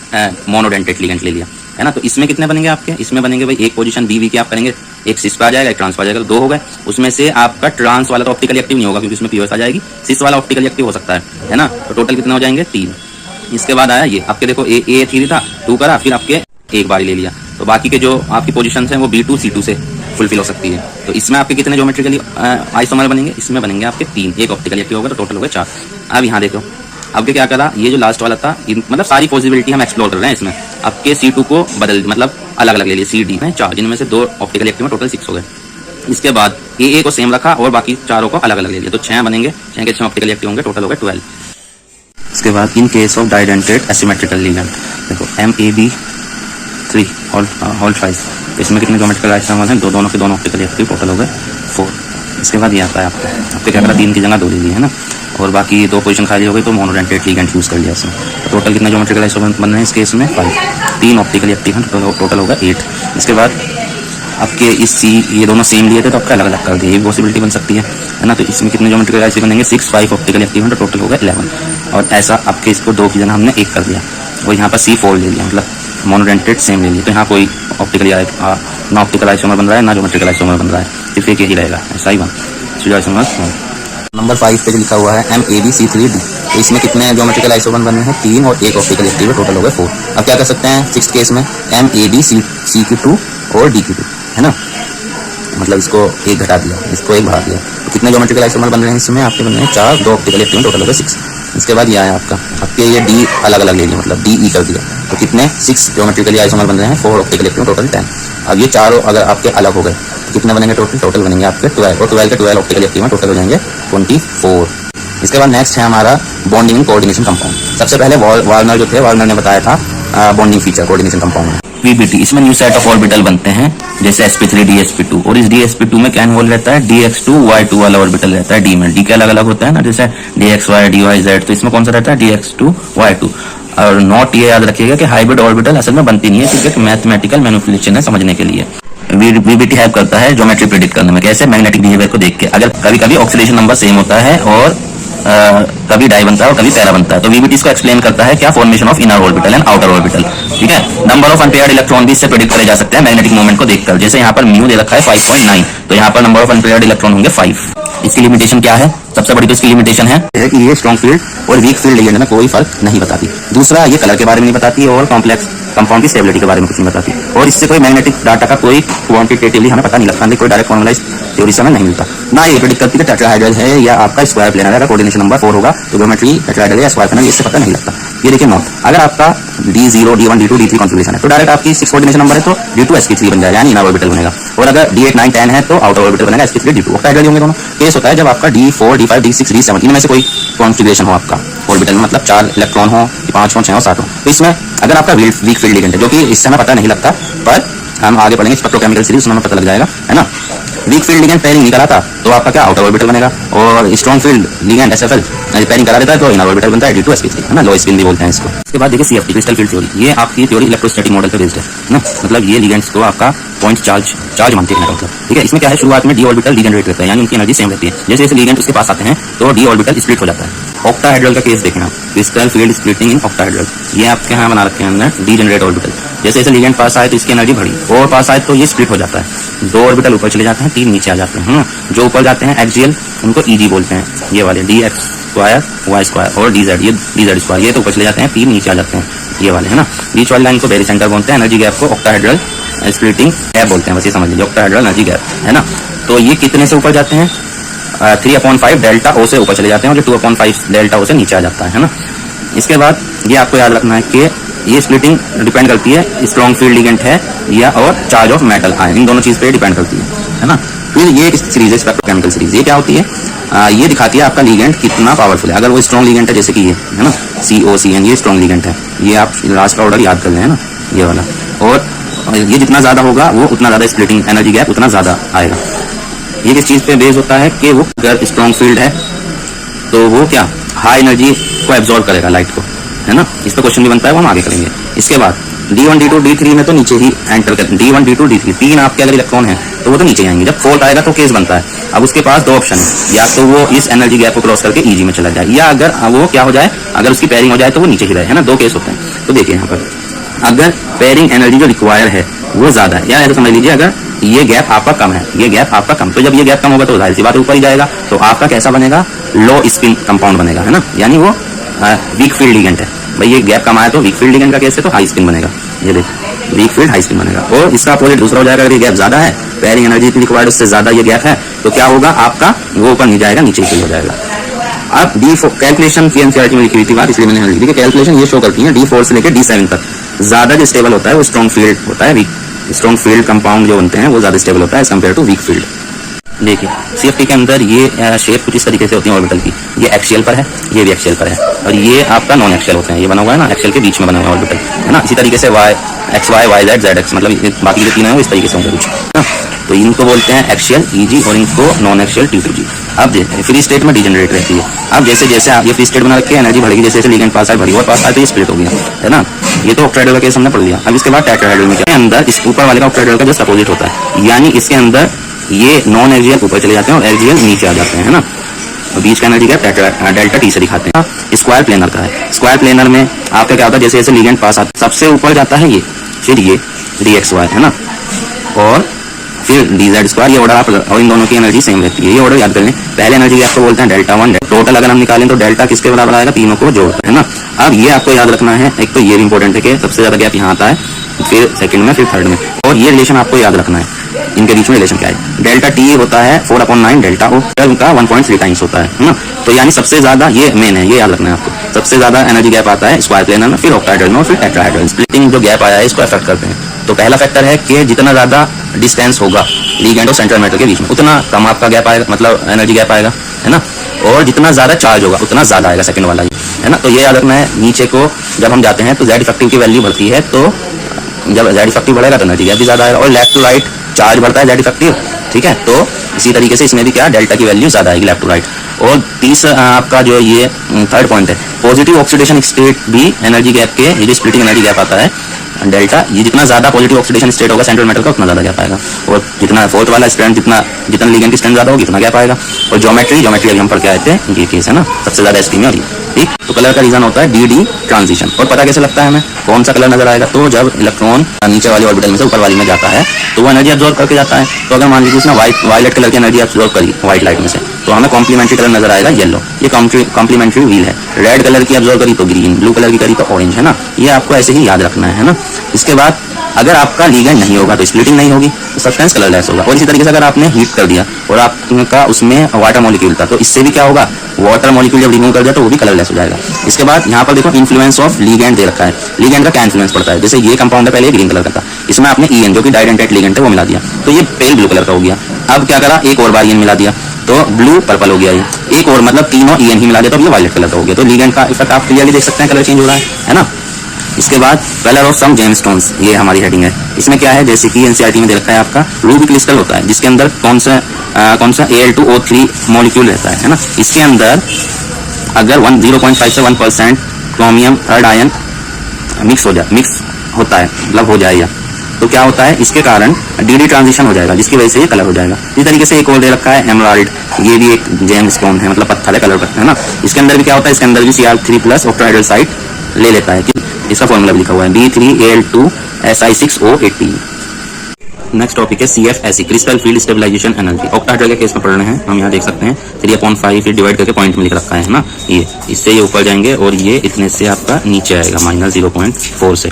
मोनोडेंटेट लिगेंड ले लिया, है ना। तो इसमें कितने बनेंगे आपके? इसमें बनेंगे भाई एक पोजीशन BV की आप करेंगे, एक सिस पे आ जाएगा, एक ट्रांस पे आ जाएगा, तो 2 हो गए। उसमें से आपका ट्रांस वाला तो ऑप्टिकली एक्टिव नहीं होगा क्योंकि उसमें POS आ जाएगी, सिस वाला ऑप्टिकली एक्टिव हो सकता है ना। तो टोटल कितने हो जाएंगे? 3। इसके बाद आया ये आपके देखो A3 था, 2 करा, फिर आपके एक बार ले लिया, तो बाकी के जो आपकी पोजीशंस हैं वो B2 C2 से फुलफिल हो सकती है। तो इसमें आपके कितने ज्योमेट्रिकली आइसोमर बनेंगे? इसमें बनेंगे आपके 3, एक ऑप्टिकली एक्टिव होगा, तो टोटल हो गए 4। अब यहाँ देखो अब क्या करा, ये जो लास्ट वाला था मतलब सारी पॉसिबिलिटी हम एक्सप्लोर कर रहे हैं इसमें। आपके C2 को बदल मतलब अलग अलग ले लिए, CD में 4, जिनमें से 2 ऑप्टिकली एक्टिव में, टोटल 6 हो गए। इसके बाद AA को सेम रखा और बाकी चारों को अलग अलग ले लिया, तो 6 बनेंगे, 6 के 6 ऑप्टिकली एक्टिव होंगे, टोटल हो गए 12। इसके बाद in case of डाइडेंटेट asymmetrical ligand देखो MAB3 होल ट्वाइस, तो इसमें कितने ज्योमेट्रिकल आइसोमर हैं? दोनों के दोनों ऑप्टिकली एक्टिव, टोटल हो गए 4। इसके बाद ये आता है आपके क्या करा, 3 की जगह 2 ले ली, है ना, और बाकी 2 पोजीशन खाली हो गई तो मोनोडेंटेट लिगेंड यूज कर लिया इसमें। तो टोटल कितने ज्योमेट्रिकल आइसोमर बन रहे हैं इस केस में? 5, 3 ऑप्टिकली एक्टिव हैं, टोटल होगा 8। इसके बाद आपके इस ये दोनों सेम लिए थे तो आपका अलग अलग कर दिया, ये पॉसिबिलिटी बन सकती है ना। तो इसमें कितने ज्योमेट्रिकल आइसोमर बनेंगे? 6, 5 ऑप्टिकली एक्टिव हैं, तो टोटल होगा 11। और ऐसा आपके इसको 2 की जगह हमने 1 कर दिया और यहाँ पर C4 ले लिया, मतलब मोनोडेंटेट सेम ले लिया, तो यहाँ कोई ऑप्टिकली ना ऑप्टिकल आइसोमर बन रहा है ना ज्योमेट्रिकल आइसोमर बन रहा है, सिर्फ एक ही रहेगा, ऐसा ही बन। नंबर 5 पे जो लिखा हुआ है MABC3D, तो इसमें कितने ज्योमेट्रिकल आइसोमर बने हैं? 3 और एक ऑप्टिकल एक्टिव, टोटल हो गए 4। अब क्या कर सकते हैं 6th केस में MABC2 और DQ2, है ना, मतलब इसको एक घटा दिया, इसको एक बढ़ा दिया, तो कितने ज्योमेट्रिकल आइसोमर बन रहे हैं इसमें? आपके बन रहे हैं 4, 2 ऑप्टिकल एक्टिव, टोटल हो गए 6। इसके बाद ये आया आपके ये D अलग अलग ले लिया, मतलब DE कर दिया, तो कितने 6 ज्योमेट्रिकली आइसोमर बन रहे हैं, 4 ऑप्टिकल एक्टिव, टोटल 10। अब ये चारों अगर आपके अलग हो गए तो कितने बनेंगे टोटल बनेंगे आपके 12, और 12 के 12 ऑप्टिकल एक्टिव में, टोटल हो जाएंगे 24। इसके बाद नेक्स्ट है हमारा बॉन्डिंग एंड कोऑर्डिनेशन कंपाउंड। सबसे पहले वार्नर जो थे, वार्नर ने बताया था बॉन्डिंग फीचर कोऑर्डिनेशन कंपाउंड में VBT। इसमें न्यू सेट ऑफ ऑर्बिटल बनते हैं जैसे sp3 dsp2, और इस dsp2 में क्या इन्वॉल्व रहता है? dx2 y2 वाला ऑर्बिटल रहता है D में। D के अलग अलग होता है ना, जैसे dxy dyz, तो इसमें कौन सा रहता है? dx2 y2। और नोट ये याद रखिएगा कि हाइब्रिड ऑर्बिटल असल में बनती नहीं है, सिर्फ एक मैथमेटिकल मैनिपुलेशन है समझने के लिए। VBT हेल्प करता है ज्योमेट्री प्रेडिक्ट करने में, कैसे? मैग्नेटिक बिहेवियर को देख के, अगर कभी कभी ऑक्सीडेशन नंबर सेम होता है और कभी डाई बनता है और कभी पैरा बनता है, तो VBT इसको एक्सप्लेन करता है क्या? Formation of inner orbital and outer orbital, ठीक है। नंबर ऑफ अनपेयर्ड इलेक्ट्रॉन भी इससे प्रेडिक्ट करे जा सकते हैं मैग्नेटिक मोमेंट को देखकर, जैसे यहाँ पर म्यू दे रखा है 5.9, तो यहाँ पर नंबर ऑफ अनपेयर्ड इलेक्ट्रॉन होंगे 5। इसकी लिमिटेशन क्या है? सबसे बड़ी तो इसकी लिमिटेशन है कि ये स्ट्रॉन्ग फील्ड और वीक फील्ड लिगेंड में कोई फर्क नहीं बताती। दूसरा, ये कलर के बारे में नहीं बताती और कॉम्प्लेक्स कंपाउंड की स्टेबिलिटी के बारे में कुछ नहीं बताती, और इससे कोई मैग्नेटिक डाटा का कोई क्वांटिटेटिवली हमें पता नहीं लगता, कोई डायरेक्ट फॉर्मुलाइज थ्योरी से हमें नहीं मिलता। ना ये प्रेडिक्ट करती है टेट्राहेड्रल है या आपका स्क्वायर प्लेनर है, अगर कोऑर्डिनेशन नंबर 4 होगा तो ज्योमेट्री टेट्राहेड्रल या स्क्वायर प्लेनर, इससे पता नहीं लगता। ये देखिए नोट, अगर आपका D0 D1 D2 D3 configuration है तो डायरेक्ट आपकी 6 कोऑर्डिनेशन नंबर है तो D2 sp3 बन जाएगा, यानी इनर ऑर्बिटल बनेगा, और अगर D8 9 10 है तो आउटर ऑर्बिटल बनेगा sp3 D2। ऑक्टाहेड्रल होंगे दोनों। केस होता है जब आपका D4 D5 D6 D7 इनमें से कोई कॉन्फ़िगरेशन हो आपका ऑर्बिटल में, मतलब 4 इलेक्ट्रॉन हो, 5 हो, 6 हो, 7 हो, तो इसमें अगर आपका वीक फील्ड लिगेंड है, जो कि इससे हमें पता नहीं लगता, पर हम आगे पढ़ेंगे स्पेक्ट्रोकेमिकल सीरीज, उसमें हमें पता लग जाएगा, है ना। वीक फील्ड लिगेंड पेयरिंग नहीं कराता तो आपका क्या? आउटर ऑर्बिटल बनेगा, और strong field ligand SFL pairing करा देता है तो इनर ऑर्बिटल बनता है D2 sp3, है ना, लो स्पिन भी बोलते हैं इसको। इसके बाद देखिए CFT क्रिस्टल फील्ड थ्योरी, ये आपकी थ्योरी इलेक्ट्रोस्टैटिक मॉडल पे बेस्ड है ना, मतलब ये लिगेंड्स को आपका पॉइंट चार्ज मानते हैं, मतलब ठीक है। इसमें क्या है, शुरुआत में D ऑर्बिटल डीजेनरेट करता है, यानी उनकी एनर्जी सेम रहती है, जैसे जैसे लिगेंड उसके पास आते हैं तो D ऑर्बिटल स्प्लिट हो जाता है। ऑक्टाहेड्रल का केस देखना, crystal field splitting in octahedral, ये आपके यहाँ बना रखे हैं हमने डीजेनरेट ऑर्बिटल, जैसे जैसे लिगेंड पास आए तो इसकी एनर्जी बढ़ी, और पास आए तो ये स्प्लिट हो जाता है, 2 ऑर्बिटल ऊपर चले जाते हैं, 3 नीचे आ जाते हैं। जो ऊपर जाते हैं एक्सियल उनको ईजी बोलते हैं, ये वाले dx² y² और dz, ये dz², ये तो ऊपर चले जाते हैं, 3 नीचे आ जाते हैं, ये वाले है ना। बीच वाली लाइन को बेरिसेंटर बोलते हैं, एनर्जी गैप को ऑक्टाहेड्रल स्प्लिटिंग गैप बोलते हैं, बस ये समझ लीजिए, ऑक्टाहेड्रल एनर्जी गैप है ना। तो ये कितने से ऊपर जाते हैं, 3/5 डेल्टा ओ से ऊपर चले जाते हैं, और जो 2/5 डेल्टा ओ से नीचे आ जाता है ना। इसके बाद ये आपको याद रखना है कि ये स्प्लिटिंग डिपेंड करती है स्ट्रॉन्ग फील्ड लिगेंड है या और चार्ज ऑफ मेटल आयन, इन दोनों चीज पे डिपेंड करती है ना। फिर ये एक सीरीज है स्पेक्ट्रोकेमिकल सीरीज, ये क्या होती है, ये दिखाती है आपका लिगेंड कितना पावरफुल है। अगर वो स्ट्रॉन्ग लिगेंड है जैसे कि ये है ना, COCN, ये स्ट्रॉन्ग लिगेंड है, ये आप लास्ट का ऑर्डर याद कर लें है ना, ये वाला। और ये जितना ज्यादा होगा वो उतना ज्यादा स्प्लिटिंग एनर्जी गैप उतना ज्यादा आएगा। ये किस चीज पे बेस होता है कि वो अगर स्ट्रॉन्ग फील्ड है तो वो क्या हाई एनर्जी को एब्जॉर्ब करेगा लाइट को, है ना। इस पर क्वेश्चन भी बनता है, वो हम आगे करेंगे। इसके बाद D1 D2 D3 में तो नीचे ही एंटर कर, D1 D2 D3 3 आपके अगर इलेक्ट्रॉन है तो वो तो नीचे आएंगे। जब 4th आएगा तो केस बनता है, अब उसके पास 2 ऑप्शन है, या तो वो इस एनर्जी गैप को क्रॉस करके ईजी में चला जाए, या अगर वो क्या हो जाए, अगर उसकी पेयरिंग हो जाए तो वो नीचे ही रहे, है ना। 2 केस होते हैं। तो देखिए यहाँ पर अगर पेयरिंग एनर्जी जो रिक्वायर है वो ज्यादा है, या ऐसा समझ लीजिए अगर ये गैप आपका कम है, ये गैप आपका कम, तो जब ये गैप कम होगा तो जाहिर सी बात ऊपर ही जाएगा, तो आपका कैसा बनेगा, लो स्पिन कंपाउंड बनेगा, है ना। यानी वो वीक फील्ड लिगेंड है। भाई ये गैप कम आया तो वीक फील्ड लिगेंड का केस है तो हाई स्पिन बनेगा, ये देख वीक फील्ड हाई स्पिन बनेगा। और इसका अपोजिट दूसरा हो जाएगा, अगर ये गैप ज्यादा है, पेयरिंग एनर्जी रिक्वायर्ड उससे ज्यादा ये गैप है, तो क्या होगा, आपका वो ऊपर नहीं जाएगा, नीचे ही हो जाएगा। अब कैलकुलेशन की एनसीईआरटी में लिखी हुई थी बात, इसलिए मैंने लिखी, कैलकुलेशन ये शो करती है D4 से लेकर D7 तक ज्यादा जो स्टेबल होता है वो स्ट्रॉन्ग फील्ड होता है, वीक स्ट्रॉन्ग फील्ड कंपाउंड जो बनते हैं वो ज्यादा स्टेबल होता है as compare to weak field. देखिए CFT के अंदर ये शेप कुछ इस तरीके से होती है ऑर्बिटल की, ये एक्सियल पर है, ये भी एक्सियल पर है, और ये आपका नॉन एक्सियल होते हैं, ये बना हुआ है ना एक्सियल के बीच में बना हुआ है ऑर्बिटल, है ना। इसी तरीके से XY YZ ZX मतलब बाकी जो 3 है वो इस तरीके से होंगे कुछ, है ना। तो इनको बोलते हैं एक्सियल EG और इनको नॉन एक्सियल T2G। अब देखिए फ्री स्टेट में डिजेनरेट रहती है। अब जैसे जैसे ये फ्री स्टेट बना रखी है, एनर्जी बढ़ेगी, जैसे जैसे लिगेंड पास आए भरी और पास आए तो ये स्प्लिट हो गया, है ना। ये तो ऑक्टाहेड्रल का केस हमने पढ़ लिया। अब इसके बाद टेट्राहेड्रल में क्या अंदर इस ऊपर वाले का ऑक्टाहेड्रल का जस्ट अपोजिट होता है, यानी इसके अंदर ये नॉन एक्सियल ऊपर चले जाते हैं और एक्सियल नीचे आ जाते हैं, है ना। बीच का एनर्जी गैप डेल्टा T से दिखाते हैं। स्क्वायर प्लेनर का है, स्क्वायर प्लेनर में आपका क्या होता है, जैसे जैसे लिगेंड पास आता है सबसे ऊपर जाता है ये, फिर ये DXY, है ना, और फिर DZ², ये ऑर्डर आप, और इन दोनों की एनर्जी सेम रहती है, ये ऑर्डर याद कर लें। पहले एनर्जी गैप को बोलते हैं डेल्टा1, टोटल अगर हम निकालें तो डेल्टा किसके बराबर आएगा, तीनों को जोड़ते हैं ना। अब ये आपको याद रखना है, एक तो ये भी इंपॉर्टेंट है कि सबसे ज्यादा गैप यहाँ आता है, फिर सेकंड में, फिर थर्ड में, और ये रिलेशन आपको याद रखना है, इनके बीच में रिलेशन क्या है। डेल्टा T होता है 4/9 डेल्टा O का 1.3 टाइम्स होता है ना। तो यानी सबसे ज्यादा ये मेन है, ये याद रखना है आपको, सबसे ज्यादा एनर्जी गैप आता है स्क्वायर प्लेनर में, फिर ऑक्टाहेड्रल में, और फिर टेट्राहेड्रल। स्प्लिटिंग जो गैप आया है इसको अफेक्ट करते हैं। तो पहला फैक्टर है कि जितना ज्यादा डिस्टेंस होगा लिगेंड और सेंट्रल मेटल के बीच में उतना कम आपका गैप आएगा, मतलब एनर्जी गैप आएगा, है ना। और जितना ज्यादा चार्ज होगा उतना ज्यादा आएगा सेकंड वाला ही, है ना। तो ये याद रखना है। नीचे को जब हम जाते हैं तो Z इफेक्टिव की वैल्यू बढ़ती है, तो जब Z इफेक्टिव बढ़ेगा तो एनर्जी गैप भी ज्यादा आएगा, और लेफ्ट टू राइट चार्ज बढ़ता है Z इफेक्टिव, ठीक है। तो इसी तरीके से इसमें भी क्या डेल्टा की वैल्यू ज्यादा आएगी लेफ्ट टू राइट। और तीसरा आपका जो ये थर्ड पॉइंट है, पॉजिटिव ऑक्सीडेशन स्टेट भी एनर्जी गैप के, ये जो स्प्लिटिंग एनर्जी गैप आता है डेल्टा, ये जितना ज्यादा पॉजिटिव ऑक्सीडेशन स्टेट होगा सेंट्रल मेटल का उतना ज्यादा गैप आएगा, और जितना फोर्थ वाला स्ट्रेंथ जितना लिगेंड की स्ट्रेंथ ज्यादा होगी उतना गैप आएगा। और ज्योमेट्री अभी हम पढ़ के आए थे, ये केस है ना, सबसे ज्यादा एसपी में, और ठीक। तो कलर का रीजन होता है DD ट्रांजिशन। और पता कैसे लगता है हमें कौन सा कलर नजर आएगा, तो जब इलेक्ट्रॉन नीचे वाली ऑर्बिटल में से ऊपर वाली में जाता है तो वो एनर्जी अब्जॉर्ब करके जाता है। तो अगर मान लीजिए इसने वायलेट कलर की एनर्जी अब्जॉर्ब करी व्हाइट लाइट में से, तो हमें कॉम्प्लीमेंट्री कलर नजर आएगा येलो, ये कॉम्प्लीमेंट्री व्हील है। रेड कलर की अब्जॉर्ब करी तो ग्रीन, ब्लू कलर की करी तो ऑरेंज, है ना। ये आपको ऐसे ही याद रखना है ना। इसके बाद अगर आपका लिगेंड नहीं होगा तो स्प्लिटिंग नहीं होगी, तो सब्सटेंस कलरलेस होगा। और इसी तरीके से अगर आपने हीट कर दिया और आपका उसमें वाटर मॉलिक्यूल था, तो इससे भी क्या होगा, वाटर मॉलिक्यूल जब रिमूव कर दिया तो वो भी कलरलेस हो जाएगा। इसके बाद यहाँ पर देखो इन्फ्लुएंस ऑफ लिगेंड दे रखा है। लिगेंड का क्या इन्फ्लुएंस पड़ता है, जैसे ये कंपाउंड है पहले ग्रीन कलर का था, इसमें आपने EN जो कि डाइडेंटेट लिगेंड है वो मिला दिया, तो ये पेल ब्लू कलर का हो गया। अब क्या करा, एक और बार EN मिला दिया तो ब्लू पर्पल हो गया, ये एक और मतलब तीनों EN ही मिला दिया तो ये वायलेट कलर का हो गया। तो लिगेंड का इफेक्ट आप क्लियरली देख सकते हैं, कलर चेंज हो रहा है ना। इसके बाद कलर ऑफ सम जेमस्टोन्स, ये हमारी हेडिंग है। इसमें क्या है, जैसे कि एनसीईआरटी में दे रखा है आपका रूबी क्रिस्टल होता है, जिसके अंदर कौन सा Al2O3 मॉलिक्यूल रहता है ना। इसके अंदर अगर 0.5 से 1% क्रोमियम थर्ड आयन मिक्स होता है, मतलब हो जाएगा, तो क्या होता है, इसके कारण DD ट्रांजिशन हो जाएगा, जिसकी वजह से ये कलर हो जाएगा। इस तरीके से एक और दे रखा है एमराल्ड, ये भी एक जेम स्टोन है, मतलब पत्थर है, कलर है ना। इसके अंदर भी क्या होता है, इसके अंदर भी Cr3+ ऑक्टाहेड्रल साइट ले लेता है, इसका फॉर्मूला भी लिखा हुआ है B3Al2Si6O18। नेक्स्ट टॉपिक है CFSE, crystal field stabilisation energy. Octahedral के केस में पढ़ रहे हैं हम। यहाँ देख सकते हैं 3/5 फिर डिवाइड करके पॉइंट में लिख रखा है ना। ये इससे ये ऊपर जाएंगे और ये इतने से आपका नीचे आएगा -0.4 से।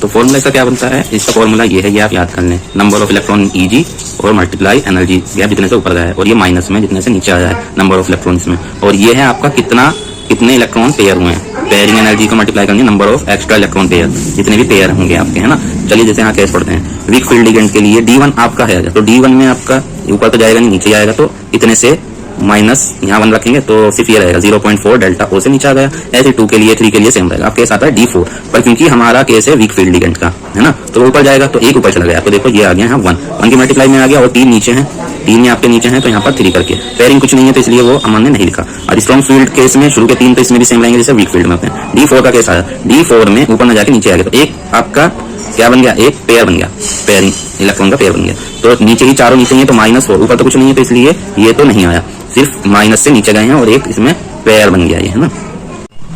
तो फॉर्मूला इसका क्या बनता है? इसका फॉर्मूला ये है, ये आप याद कर लें, नंबर ऑफ इलेक्ट्रॉन Eg और मल्टीप्लाई एनर्जी, गैप जितने से ऊपर गया है, और ये माइनस में जितने से नीचे आया है नंबर ऑफ इलेक्ट्रॉन्स में, और ये है आपका कितने इलेक्ट्रॉन पेयर हुए हैं। पेयरिंग एनर्जी को मल्टीप्लाई करनी number of extra electron pair, जितने भी पेयर होंगे आपके, है ना। चलिए जैसे यहाँ केस पढ़ते हैं, वीक फील्ड लिगेंड के लिए D1 आपका है, तो D1 में आपका ऊपर तो जाएगा नहीं, नीचे जाएगा, तो इतने से माइनस यहाँ 1 रखेंगे तो सिर्फ ये रहेगा 0.4 डेल्टा O से नीचे आ गया। ऐसे 2 के लिए 3 के लिए सेम रहेगा। अब केस आता है D4 पर, क्योंकि हमारा केस है वीक फील्ड लिगेंड का, है ना, तो ऊपर जाएगा तो एक ऊपर चला गया, तो देखो ये आ गया यहाँ 1 की मल्टीप्लाई में आ गया, और 3 नीचे हैं, 3 में आपके नीचे हैं, तो यहाँ पर 3 करके पेयरिंग कुछ नहीं है, तो इसलिए वो हमने नहीं लिखा। और स्ट्रॉन्ग फील्ड केस में शुरू के 3 तो इसमें भी सेम रहेंगे जैसे वीक फील्ड में होते हैं। D4 का केस आया, D4 में ऊपर न जाके नीचे आ गया, तो एक आपका क्या बन गया, एक पेयर बन गया, पेयरिंग इलेक्ट्रॉन का पेयर बन गया। तो नीचे ही चारों नीचे ही है तो -4, ऊपर तो कुछ नहीं है, तो इसलिए ये तो नहीं आया, सिर्फ माइनस से नीचे गए हैं और एक इसमें पेयर बन गया, ये है ना।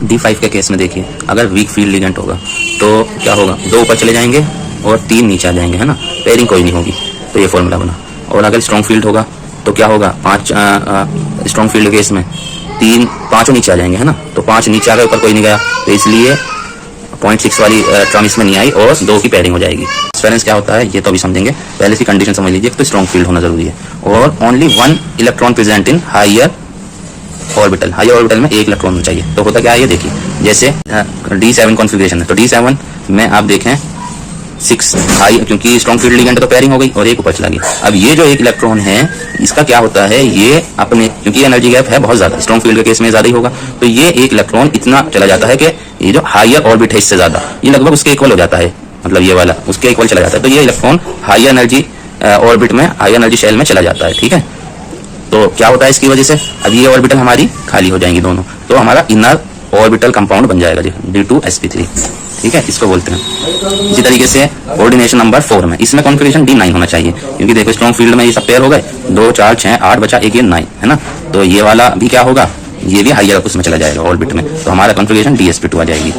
D5 के केस में देखिए, अगर वीक फील्ड लिगेंड होगा तो क्या होगा, 2 ऊपर चले जाएंगे और 3 नीचे आ जाएंगे, है ना, पेयरिंग कोई नहीं होगी, तो ये फॉर्मूला बना। और अगर स्ट्रॉन्ग फील्ड होगा तो क्या होगा, 5 स्ट्रॉन्ग फील्ड केस में 5 नीचे आ जाएंगे, है ना, तो 5 नीचे आ गए, ऊपर कोई नहीं गया, तो इसलिए 0.6 वाली टर्म इसमें नहीं आई और 2 की पेयरिंग हो जाएगी। ट्रांसफरेंस क्या होता है ये तो अभी समझेंगे, पहले से कंडीशन समझ लीजिए। तो स्ट्रॉन्ग फील्ड होना जरूरी है और only 1 electron present in higher orbital, higher orbital में 1 इलेक्ट्रॉन चाहिए। तो होता क्या है ये देखिए, जैसे D7 कॉन्फ़िगरेशन है, तो D7 में आप देखें 6 हाई, क्योंकि स्ट्रॉन्ग फील्ड लिगेंड तो पेयरिंग हो गई और 1 ऊपर चला गया। अब ये जो 1 इलेक्ट्रॉन है इसका क्या होता है, ये अपने, क्योंकि एनर्जी गैप है बहुत ज्यादा, स्ट्रॉन्ग फील्ड के केस में ज्यादा ही होगा, तो ये 1 इलेक्ट्रॉन इतना चला जाता है कि ये जो हायर ऑर्बिट है इससे ज्यादा, ये लगभग उसके इक्वल हो जाता है, मतलब ये वाला उसके इक्वल चला जाता है, तो ये इलेक्ट्रॉन हायर एनर्जी ऑर्बिट में, हायर एनर्जी शेल में चला जाता है, ठीक है। तो क्या होता है इसकी वजह से, अब ये ऑर्बिटल हमारी खाली हो जाएंगी दोनों, तो हमारा इनर ऑर्बिटल कंपाउंड बन जाएगा D2sp3, ठीक है, इसको बोलते हैं। इसी तरीके से कोऑर्डिनेशन नंबर 4 में, इसमें कॉन्फ़िगरेशन D9 होना चाहिए, क्योंकि देखो स्ट्रॉन्ग फील्ड में ये सब पेयर हो गए, 2 4 6 8 बचा 1 ये 9, है ना, तो ये वाला भी क्या होगा, ये भी हायर उसमें चला जाएगा ऑर्बिट में, तो हमारा कॉन्फ़िगरेशन DsP2 आ जाएगी।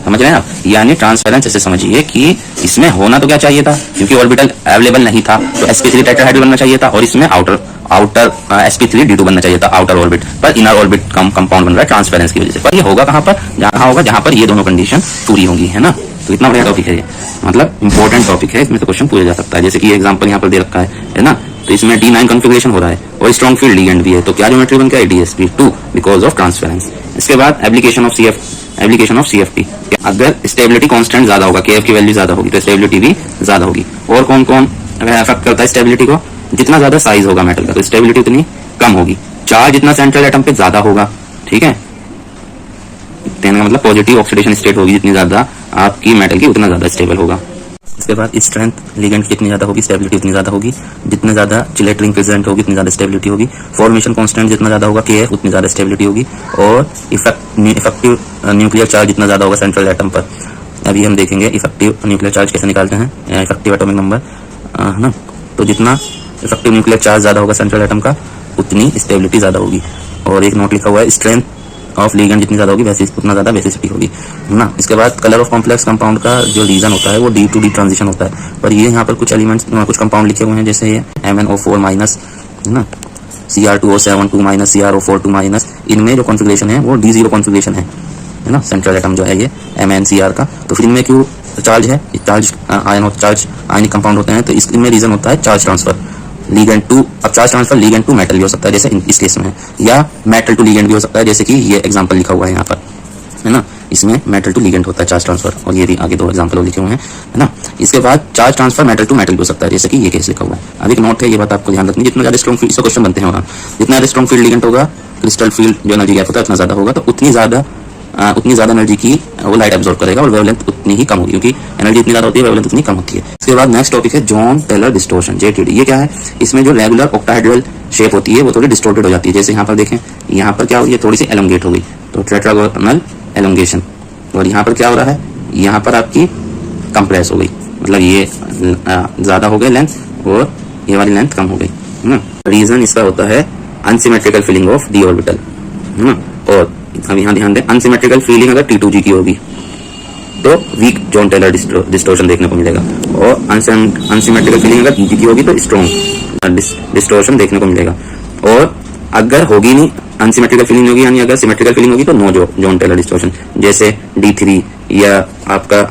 समझ रहे हैं आप, यानी ट्रांसफरेंस ऐसे समझिए कि इसमें होना तो क्या चाहिए था, क्योंकि ऑर्बिटल अवेलेबल नहीं था, तो sp3 टेट्राहेड्रल बनना चाहिए था, और इसमें आउटर sp3d2 बनना चाहिए था, आउटर ऑर्बिट, पर इनर ऑर्बिट कंपाउंड बन रहा है ट्रांसफरेंस की वजह से। पर ये होगा कहाँ पर, जहाँ होगा जहाँ पर ये दोनों कंडीशन पूरी होंगी, है ना। तो इतना बढ़िया टॉपिक है ये, मतलब इंपॉर्टेंट टॉपिक है, इसमें तो क्वेश्चन पूछा जा सकता है, जैसे कि एग्जाम्पल यहाँ पर दे रखा है ना, तो इसमें D9 कॉन्फ़िगरेशन हो रहा है और स्ट्रॉन्ग फील्ड लिगेंड भी है, तो क्या ज्योमेट्री बन गया DsP2 बिकॉज ऑफ ट्रांसफरेंस। इसके बाद एप्लीकेशन ऑफ CFT, अगर स्टेबिलिटी कांस्टेंट ज्यादा होगा, KF की वैल्यू ज्यादा होगी तो स्टेबिलिटी भी ज्यादा होगी। और कौन कौन अफेक्ट करता है स्टेबिलिटी को, जितना ज्यादा साइज होगा मेटल का तो स्टेबिलिटी उतनी कम होगी, चार्ज जितना सेंट्रल एटम पे ज्यादा होगा, ठीक है, कहने का मतलब पॉजिटिव ऑक्सीडेशन स्टेट होगी जितनी ज्यादा आपकी मेटल की, उतना ज्यादा स्टेबल होगा। इसके बाद स्ट्रेंथ लिगेंड की जितनी ज्यादा होगी स्टेबिलिटी उतनी ज्यादा होगी, जितने ज्यादा चिलेट रिंग प्रेजेंट होगी उतनी ज्यादा स्टेबिलिटी होगी, फॉर्मेशन कांस्टेंट जितना ज्यादा होगा KF उतनी ज्यादा स्टेबिलिटी होगी, और इफेक्टिव न्यूक्लियर चार्ज जितना ज्यादा होगा सेंट्रल एटम पर, अभी हम देखेंगे इफेक्टिव न्यूक्लियर चार्ज कैसे निकालते हैं, इफेक्टिव एटॉमिक नंबर, है ना, तो जितना इफेक्टिव न्यूक्लियर चार्ज ज्यादा होगा सेंट्रल एटम का उतनी स्टेबिलिटी ज्यादा होगी। और एक नोट लिखा हुआ है, स्ट्रेंथ ऑफ लिगेंड जितनी ज्यादा होगी वैसे उतना ज्यादा बेसिसिटी होगी, है ना। इसके बाद कलर ऑफ कॉम्प्लेक्स कंपाउंड का जो रीजन होता है वो D to D ट्रांजिशन होता है, पर ये यहाँ पर कुछ एलिमेंट्स, कुछ कंपाउंड लिखे हुए हैं, जैसे ये MnO4 माइनस, है ना, Cr2O7 माइनस, CrO4 इनमें जो कॉन्फ़िगरेशन है वो D0 कॉन्फ़िगरेशन है ना, सेंट्रल एटम जो है ये MnCr का। तो फिर इनमें क्यों चार्ज है, चार्ज आयनिक कंपाउंड होते हैं, तो इसमें रीजन होता है चार्ज ट्रांसफर लिगेंड टू। अब charge transfer ligand to metal भी हो सकता है जैसे इस केस में है, या मेटल टू लिगेंड भी हो सकता है, जैसे कि ये एग्जांपल लिखा हुआ है यहाँ पर, है ना, इसमें मेटल टू लिगेंड होता है चार्ज ट्रांसफर, और ये भी आगे 2 एग्जांपल लिखे हुए हैं, है ना। इसके बाद charge transfer metal to metal भी हो सकता है, जैसे कि ये केस लिखा हुआ है। अब एक नोट है, ये बात आपको ध्यान रखनी, जितना ज्यादा स्ट्रॉन्ग फील्ड, इससे क्वेश्चन बनते हैं वहाँ, जितना ज्यादा स्ट्रॉन्ग फील्ड लिगेंड होगा, क्रिस्टल फील्ड जो एनर्जी गैप होता है उतना ज्यादा होगा, तो उतनी ज्यादा एनर्जी की वो लाइट एब्जॉर्ब करेगा और वेवलेंथ उतनी ही कम होगी, क्योंकि एनर्जी इतनी ज्यादा होती है वेवलेंथ उतनी कम होती है। इसके बाद नेक्स्ट टॉपिक है जॉन टेलर डिस्टोर्शन, JTD। ये क्या है, इसमें जो रेगुलर ऑक्टाहेड्रल शेप होती है वो थोड़ी डिस्टोर्टेड हो जाती है, जैसे यहाँ पर देखें, यहाँ पर क्या हो रही है, थोड़ी सी एलोंगेट हो गई, तो टेट्रागोनल एलोंगेशन, और यहाँ पर क्या हो रहा है, यहाँ पर आपकी कंप्रेस हो गई, मतलब ये ज्यादा हो गई लेंथ और ये वाली लेंथ कम हो गई, है ना। रीजन इसका होता है unsymmetrical filling of d orbital, है ना। और अब यहाँ ध्यान दें, अनसिमेट्रिकल फीलिंग अगर T2G की होगी, तो वीक जॉन टेलर डिस्टोर्शन देखने को मिलेगा, और अनसिमेट्रिकल फीलिंग अगर EG की होगी तो स्ट्रॉन्ग डिस्टोर्शन देखने को मिलेगा, और अगर होगी नहीं अनसिमेट्रिकल फीलिंग होगी यानी अगर सिमेट्रिकल फीलिंग होगी तो नो जॉन टेलर डिस्टोर्शन। जैसे D3 या आपका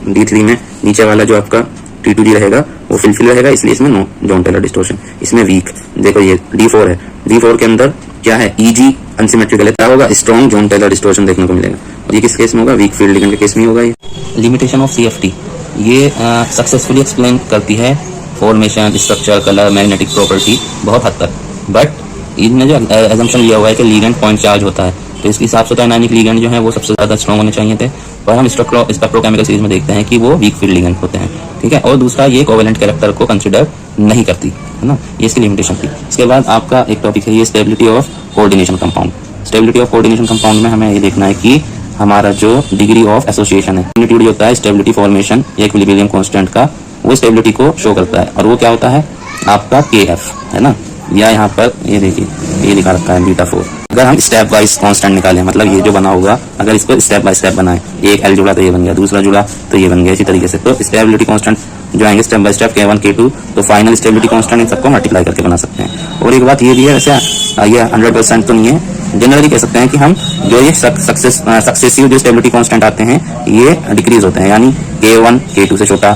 D3 में नीचे वाला जो आपका T2G रहेगा वो फिल रहेगा, इसलिए इसमें नो जॉन टेलर डिस्टोर्शन। इसमें वीक देखो ये D4 है, D4 के अंदर क्या है EG अनसिमेट्रिकल है, क्या होगा स्ट्रॉन्ग जॉन टेलर डिस्टोर्शन देखने को मिलेगा। और ये किस केस में होगा, वीक फील्ड लिगेंड के केस में होगा। ये लिमिटेशन ऑफ CFT ये सक्सेसफुली एक्सप्लेन करती है formation, structure, colour, magnetic property बहुत हद तक, बट इनने जो एजम्पशन लिया हुआ है कि लिगेंड पॉइंट चार्ज होता है, तो इसके हिसाब से तो एनायनिक लिगेंड जो है वो सबसे ज्यादा स्ट्रॉन्ग होने चाहिए थे, पर हम स्पेक्ट्रोकेमिकल सीरीज में देखते हैं कि वो वीक फील्ड लिगेंड होते हैं, ठीक है। और दूसरा ये कोवेलेंट कैरेक्टर को कंसिडर नहीं करती है ना, ये इसकी लिमिटेशन थी। इसके बाद आपका एक टॉपिक है ये stability of coordination compound. Stability of coordination compound में हमें ये देखना है कि हमारा जो डिग्री ऑफ एसोसिएशन है, मैग्नीट्यूड होता है स्टेबिलिटी फॉर्मेशन या इक्विलिब्रियम कांस्टेंट का, वो स्टेबिलिटी को शो करता है, और वो क्या होता है आपका KF है ना, या यहाँ पर ये देखिए ये लिखा रखा है β4। अगर हम स्टेप वाइज कांस्टेंट निकालें, मतलब ये जो बना होगा अगर इसको स्टेप बाय स्टेप बनाए, एक L जुड़ा तो ये बन गया, दूसरा जुड़ा तो ये बन गया, इसी तरीके से तो स्टेबिलिटी कांस्टेंट जो आएंगे step by step K1 K2, तो फाइनल स्टेबिलिटी कांस्टेंट इन सबको मल्टीप्लाई करके बना सकते हैं। और एक बात ये भी है, वैसे ये 100% तो नहीं है, जनरली कह सकते हैं कि हम जो ये सक्सेसिव जो स्टेबिलिटी कांस्टेंट आते हैं ये डिक्रीज होते हैं, यानी K1 K2 से छोटा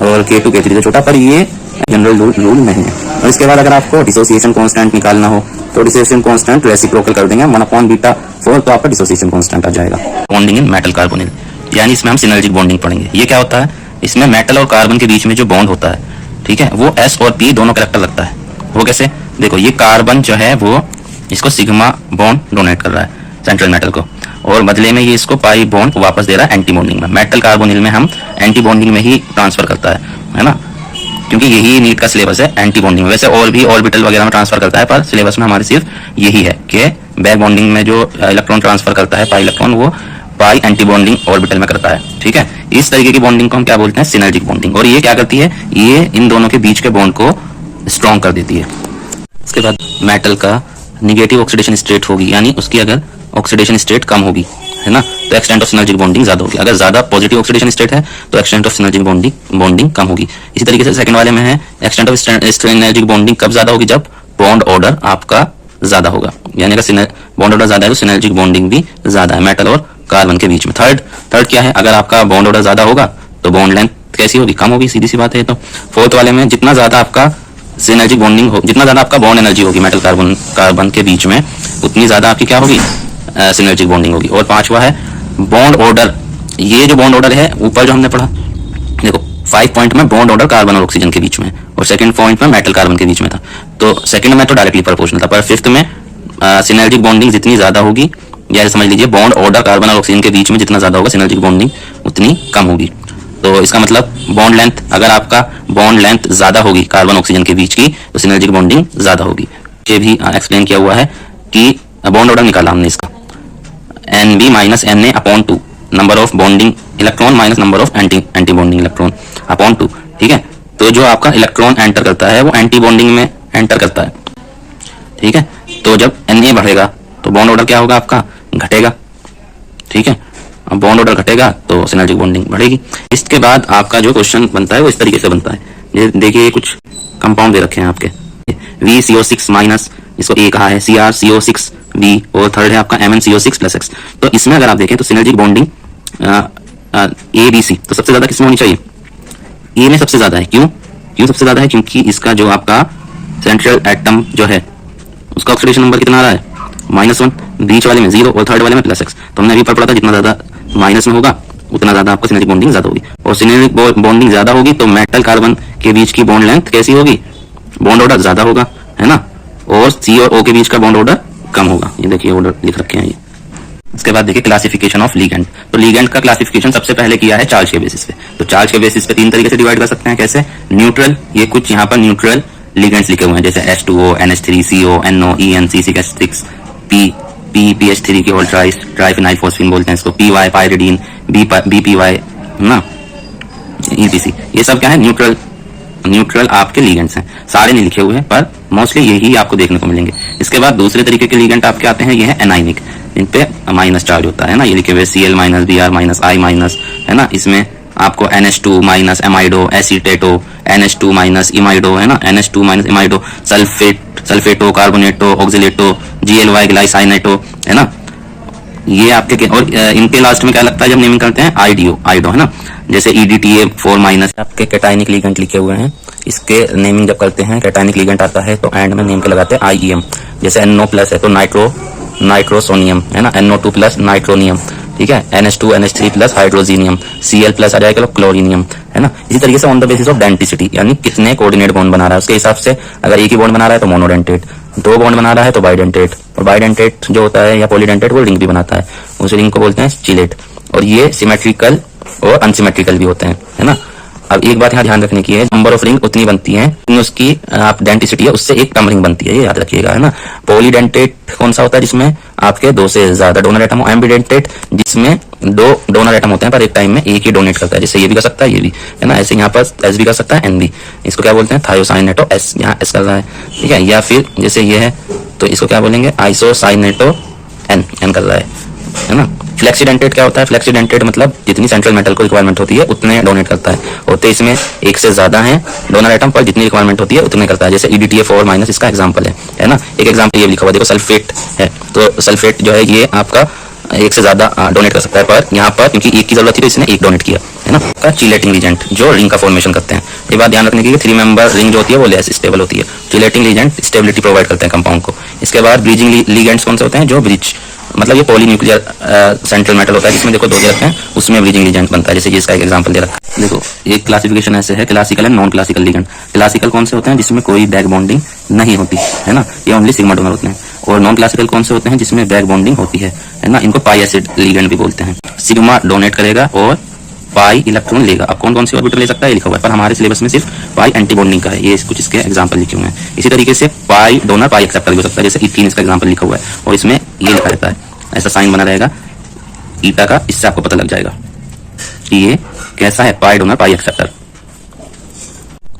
और K2 K3 से छोटा, पर ये जनरल रूल नहीं है। और इसके बाद अगर आपको डिसोसिएशन कांस्टेंट निकालना हो तो डिसोसिएशन कांस्टेंट रेसिप्रोकल कर देंगे 1/β4, तो आपका डिसोसिएशन कांस्टेंट आ जाएगा। बॉन्डिंग इन मेटल कार्बोनिल, यानी इसमें हम सिनर्जिक बॉन्डिंग पढ़ेंगे। ये क्या होता है, इसमें मेटल और कार्बन के बीच में जो बॉन्ड होता है, ठीक है, वो S और P दोनों कैरेक्टर लगता है। वो कैसे, देखो ये कार्बन जो है वो इसको सिग्मा बॉन्ड डोनेट कर रहा है सेंट्रल मेटल को, और बदले में ये इसको पाई बॉन्ड वापस दे रहा है एंटी बॉन्डिंग में। मेटल कार्बोनिल में हम एंटी बॉन्डिंग में ही ट्रांसफर करता है ना, क्योंकि यही नीट का सिलेबस है एंटी बॉन्डिंग में। वैसे और भी ऑर्बिटल वगैरह में ट्रांसफर करता है, पर सिलेबस में हमारे सिर्फ यही है कि बैक बॉन्डिंग में जो इलेक्ट्रॉन ट्रांसफर करता है पाई इलेक्ट्रॉन, वो पाई एंटी बॉन्डिंग ऑर्बिटल में करता है, ठीक है। इस तरीके की बॉन्डिंग को हम क्या बोलते हैं, सिनर्जिक बॉन्डिंग। और ये क्या करती है, ये इन दोनों के बीच के बॉन्ड को स्ट्रॉन्ग कर देती है। इसके बाद मेटल का निगेटिव ऑक्सीडेशन स्टेट होगी, यानी उसकी अगर ऑक्सीडेशन स्टेट कम होगी है ना, तो एक्सटेंट ऑफ सिनर्जिक बॉन्डिंग ज्यादा होगी। अगर ज्यादा पॉजिटिव ऑक्सीडेशन स्टेट है तो एक्सटेंट ऑफ सिनर्जिक बॉन्डिंग कम होगी। इसी तरीके से सेकंड वाले में है एक्सटेंट ऑफ सिनर्जिक बॉन्डिंग कब ज्यादा होगी, जब बॉन्ड ऑर्डर आपका ज्यादा होगा, यानी अगर बॉन्ड ऑर्डर ज्यादा है तो सिनर्जिक बॉन्डिंग भी ज्यादा है मेटल और कार्बन के बीच में। थर्ड क्या है, अगर आपका बॉन्ड ऑर्डर ज्यादा होगा तो बॉन्ड लेंथ कैसी होगी, कम होगी, सीधी सी बात है। तो फोर्थ वाले में जितना ज्यादा आपका सिनर्जिक बॉन्डिंग हो, जितना ज्यादा आपका बॉन्ड एनर्जी होगी मेटल कार्बन के बीच में, उतनी ज्यादा आपकी क्या होगी, सिनर्जिक बॉन्डिंग होगी। और पांचवा है बॉन्ड ऑर्डर। ये जो बॉन्ड ऑर्डर है ऊपर जो हमने पढ़ा, देखो 5 पॉइंट में बॉन्ड ऑर्डर कार्बन और ऑक्सीजन के बीच में, और सेकंड पॉइंट में मेटल कार्बन के बीच में था, तो सेकंड में तो डायरेक्टली प्रोपोर्शनल था, पर फिफ्थ में सिनर्जिक बॉन्डिंग जितनी ज्यादा होगी, या समझ लीजिए बॉन्ड ऑर्डर कार्बन और ऑक्सीजन के बीच में जितना ज्यादा होगा सिनर्जिक बॉन्डिंग उतनी कम होगी। तो इसका मतलब बॉन्ड लेंथ, अगर आपका बॉन्ड लेंथ ज्यादा होगी कार्बन ऑक्सीजन के बीच की तो सिनर्जिक बॉन्डिंग ज्यादा होगी। ये भी एक्सप्लेन किया हुआ है कि बॉन्ड ऑर्डर निकाला हमने इसका, Nb minus Na/2, number of bonding electron minus number of anti bonding electron upon 2, ठीक है। तो जो आपका इलेक्ट्रॉन एंटर करता है वो एंटी बॉन्डिंग में एंटर करता है, ठीक है। तो जब Na बढ़ेगा तो बॉन्ड ऑर्डर क्या होगा, आपका घटेगा, ठीक है। अब बॉन्ड ऑर्डर घटेगा तो सिनर्जिक बॉन्डिंग बढ़ेगी। इसके बाद आपका जो क्वेश्चन बनता है वो इस तरीके से बनता है, ये देखिए कुछ कंपाउंड दे रखे हैं आपके, VCO6 माइनस, इसको A कहा है, CrCO6B, और थर्ड है आपका MnCO6+X। तो इसमें अगर आप देखें तो सिनर्जिक बॉन्डिंग ABC तो सबसे ज्यादा किसमें होनी चाहिए, ए में सबसे ज्यादा है। क्यों सबसे ज्यादा है, क्योंकि इसका जो आपका सेंट्रल एटम जो है उसका ऑक्सीडेशन नंबर कितना आ रहा है, -1, बीच वाले में 0 और थर्ड वाले में +X। तो हमने अभी पढ़ा था जितना ज्यादा माइनस में होगा उतना ज्यादा आपका सिनर्जिक बॉन्डिंग ज्यादा होगी, और सिनर्जिक बॉन्डिंग ज्यादा होगी तो मेटल कार्बन के बीच की बॉन्ड लेंथ कैसी होगी, बॉन्ड ऑर्डर ज्यादा होगा, है ना, और C और O के बीच का बॉन्ड ऑर्डर कम होगा। ये देखिए ऑर्डर लिख रखे हैं ये। इसके बाद देखिए क्लासिफिकेशन ऑफ लिगेंड। तो लिगेंड का क्लासिफिकेशन सबसे पहले किया है चार्ज के बेसिस पे। तो चार्ज के बेसिस पे 3 तरीके से डिवाइड कर सकते हैं। कैसे, न्यूट्रल, ये कुछ यहाँ पर न्यूट्रल लिगेंड्स लिखे हुए हैं, जैसे H2O, NH3, CO, NO, EN, C6H6, P, PH3 की होल ट्राइफिनाइल फॉस्फीन बोलते हैं इसको, PY, पायरिडीन, BPY ना, EPC, ये सब क्या है, न्यूट्रल आपके लिगेंड्स हैं। सारे नहीं लिखे हुए हैं पर मोस्टली यही आपको देखने को मिलेंगे। इसके बाद दूसरे तरीके के लिगेंड आपके आते हैं, ये है एनाइनिक, इन पे माइनस चार्ज होता है ना, ये लिखे हुए Cl minus Br minus I minus, है ना। इसमें आपको NH2 माइनस एमाइडो, एसीटेटो, NH2 माइनस इमाइडो, है ना, NH2 माइनस इमाइडो, सल्फेटो, कार्बोनेटो, ऑक्सिलेटो, GLY ग्लाइसाइनेटो, है ना। ये आपके और इनके लास्ट में क्या लगता है जब नेमिंग करते हैं, आइडो, है ना। जैसे EDTA4 माइनस आपके कैटायनिक लिगेंड लिखे हुए हैं, इसके नेमिंग जब करते हैं कैटायनिक लिगेंड आता है तो एंड में नेम के लगाते हैं IEM। जैसे NO प्लस है तो नाइट्रोसोनियम, है ना, NO2 प्लस नाइट्रोनियम, ठीक है, NH2 NH3 plus hydrogenium, Cl plus आ जाएगा क्लोरीनियम, है ना। इसी तरीके से on the basis of denticity, यानी कितने कोऑर्डिनेट बॉन्ड बना रहा है उसके हिसाब से, अगर एक ही बॉन्ड बना रहा है तो मोनोडेंटेट, दो बॉन्ड बना रहा है तो बाइडेंटेट, और बाइडेंटेट जो होता है या पॉलीडेंटेट वो रिंग भी बनाता है, उस रिंग को बोलते हैं चिलेट। और ये सिमेट्रिकल और अनसिमेट्रिकल भी होते हैं, है ना। अब एक बात यहाँ ध्यान रखने की है, नंबर ऑफ रिंग उतनी बनती है, उसकी आप डेंटिसिटी है उससे एक कम रिंग बनती है, ये याद रखिएगा, है ना। पॉलीडेंटेट कौन सा होता है, जिसमें आपके दो से ज्यादा डोनर एटम हो। एम्बिडेंटेट जिसमें दो डोनर एटम होते हैं पर एक टाइम में एक ही डोनेट करता है, जैसे ये भी कर सकता है ये भी, है ना। ऐसे यहाँ पर S भी कर सकता है, N भी, इसको क्या बोलते हैं, थायोसाइनेटो S, यहाँ S कर रहा है, ठीक है। या फिर जैसे ये है तो इसको क्या बोलेंगे, आइसोसाइनेटो N कर रहा है ना। फ्लेक्सीडेंटेट क्या होता है, फ्लेक्सीडेंटेट मतलब जितनी सेंट्रल मेटल को रिक्वायरमेंट होती है उतने डोनेट करता है, होते इसमें एक से ज्यादा है डोनर एटम पर, जितनी रिक्वायरमेंट होती है उतने करता है। जैसे EDTA4 माइनस इसका एग्जांपल है ना। एक एग्जांपल ये लिखा हुआ देखो, सल्फेट है, तो सल्फेट जो है ये आपका एक से ज्यादा डोनेट कर सकता है, पर यहाँ पर क्योंकि एक की जरूरत थी तो इसने एक डोनेट किया, है ना। का चिलेटिंग रीजेंट जो रिंग का फॉर्मेशन करते हैं, ये बात ध्यान रखने की, 3 मेंबर रिंग जो होती है वो लेस स्टेबल होती है, चिलेटिंग रीजेंट स्टेबिलिटी प्रोवाइड करते हैं कंपाउंड को। इसके बाद ब्रिजिंग लीगेंड्स कौन से होते हैं, जो ब्रिज मतलब ये पॉलीन्यूक्लियर सेंट्रल मेटल होता है, जिसमें देखो 2 दे रखते हैं, उसमें ब्रिजिंग लीगेंड बनता है, जैसे इसका एक एग्जांपल दे रखा है। देखो एक क्लासिफिकेशन ऐसे है, classical and non classical ligand. Classical कौन से होते हैं, जिसमें कोई बैक बॉन्डिंग नहीं होती, है ना, ये ओनली सिग्मा डोनर होते हैं। और नॉन क्लासिकल कौन से होते हैं, जिसमें बैक बॉन्डिंग होती है ना, इनको पाई एसिड लीगेंड भी बोलते हैं। सिग्मा डोनेट करेगा और पाई इलेक्ट्रॉन लेगा। अब कौन कौन सी ऑर्बिटल ले सकता है लिखा हुआ है, पर हमारे सिलेबस में सिर्फ पाई एंटी बॉन्डिंग का है, ये कुछ इसके एग्जांपल लिखे हुए हैं। इसी तरीके से पाई डोनर पाई एक्सेप्टर भी हो सकता है, जैसे इथीन इसका एग्जांपल लिखा हुआ है, और इसमें ये लिखा रहता है, ऐसा साइन बना रहेगा ईटा का, इससे आपको पता लग जाएगा कि ये कैसा है, पाई डोनर पाई एक्सेप्टर।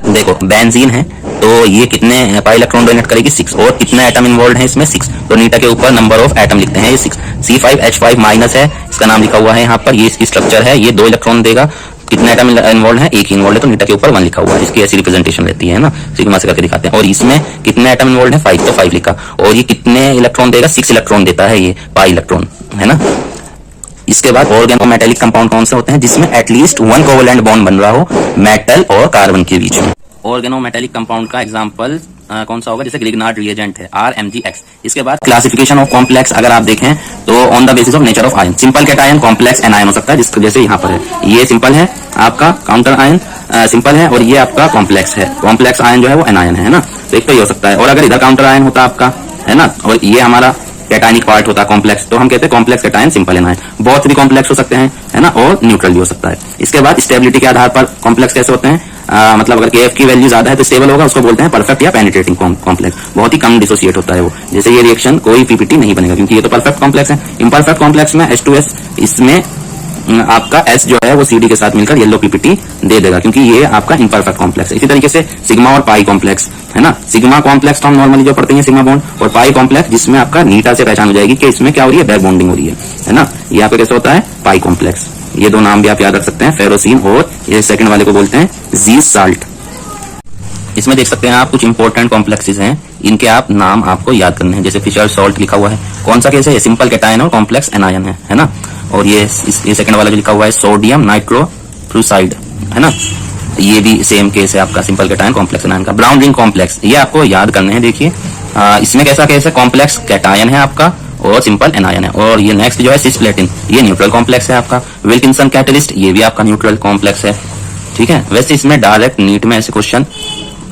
देखो बेंजीन है तो ये कितने पाई इलेक्ट्रॉन डोनेट करेगी, 6, और कितने एटम इन्वॉल्व है इसमें, 6, तो नीटा के ऊपर नंबर ऑफ एटम लिखते हैं, ये 6। C5H5 माइनस है, इसका नाम लिखा हुआ है यहाँ पर, ये इसकी स्ट्रक्चर है, ये 2 इलेक्ट्रॉन देगा। कितने एटम इन्वॉल्व है, एक ही इन्वॉल्व है, तो नीटा के ऊपर 1 लिखा हुआ है, इसकी ऐसी रिप्रेजेंटेशन रहती है ना, सिग्मा से करके दिखाते हैं। और इसमें कितने एटम इन्वॉल्व है, 5, तो 5 लिखा। और ये कितने इलेक्ट्रॉन देगा, 6 इलेक्ट्रॉन देता है ये पाई इलेक्ट्रॉन, है ना। इसके बाद ऑर्गेनोमेटेलिक कंपाउंड कौन से होते हैं, जिसमें एटलीस्ट 1 कोवेलेंट बॉन्ड बन रहा हो मेटल और कार्बन के बीच में। ऑर्गेनोमेटेलिक कंपाउंड का एग्जांपल कौन सा होगा, जैसे ग्रिग्नार्ड रिएजेंट है, RMgX। इसके बाद क्लासिफिकेशन ऑफ कॉम्प्लेक्स अगर आप देखें तो on the basis of nature of ion, simple cation, complex anion हो सकता है, जैसे यहाँ पर है, ये सिंपल है आपका काउंटर आयन सिंपल है, और ये आपका कॉम्प्लेक्स है, कॉम्प्लेक्स आयन जो है वो एनायन है ना, तो एक तो ये हो सकता है। और अगर इधर काउंटर आयन होता आपका, है ना, और ये हमारा कैटायनिक पार्ट होता है कॉम्प्लेक्स, तो हम कहते हैं कॉम्प्लेक्स कैटायन, सिंपल एनायन। बहुत भी कॉम्प्लेक्स हो सकते हैं, है ना, और न्यूट्रल भी हो सकता है। इसके बाद स्टेबिलिटी के आधार पर कॉम्प्लेक्स कैसे होते हैं, मतलब अगर KF की वैल्यू ज्यादा है तो स्टेबल होगा, उसको बोलते हैं परफेक्ट या पेनिट्रेटिंग कॉम्प्लेक्स, बहुत ही कम डिसोसिएट होता है वो। जैसे ये रिएक्शन कोई PPT नहीं बनेगा क्योंकि ये तो परफेक्ट कॉम्प्लेक्स है। इम्परफेक्ट कॉम्प्लेक्स में H2S, इसमें आपका S जो है वो CD के साथ मिलकर येलो PPT दे देगा क्योंकि ये आपका इम्परफेक्ट कॉम्प्लेक्स है। इसी तरीके से सिग्मा और पाई कॉम्प्लेक्स, है ना, सिग्मा कॉम्प्लेक्स तो हम नॉर्मली जो पढ़ते हैं सिग्मा बॉन्ड, और पाई कॉम्प्लेक्स जिसमें आपका नीटा से पहचान हो जाएगी कि इसमें क्या हो रही है, बैक बॉन्डिंग हो रही है ना। ये आपका कैसे होता है, पाई कॉम्प्लेक्स। ये 2 नाम भी आप याद रख सकते हैं, फेरोसिन, और ये सेकंड वाले को बोलते हैं जीज साल्ट। इसमें देख सकते हैं आप कुछ इंपॉर्टेंट कॉम्प्लेक्सेस हैं, इनके आप नाम आपको याद करने हैं। जैसे फिशर सॉल्ट लिखा हुआ है, कौन सा केस है, ये सिंपल कैटायन और कॉम्प्लेक्स एनायन है ना। और ये सेकंड वाला जो लिखा हुआ है सोडियम नाइट्रोफ्लूसाइड, है ना, ये भी सेम केस है आपका, सिंपल कैटायन कॉम्प्लेक्स एनायन का। ब्राउन रिंग कॉम्प्लेक्स, ये आपको याद करने हैं। देखिए इसमें कैसा केस है, कॉम्प्लेक्स कैटायन है आपका और सिंपल एनायन है। और ये नेक्स्ट जो है सिस्प्लेटिन, ये न्यूट्रल कॉम्प्लेक्स है आपका। विल्किंसन कैटलिस्ट, ये भी आपका न्यूट्रल कॉम्प्लेक्स है, ठीक है। वैसे इसमें डायरेक्ट नीट में ऐसे क्वेश्चन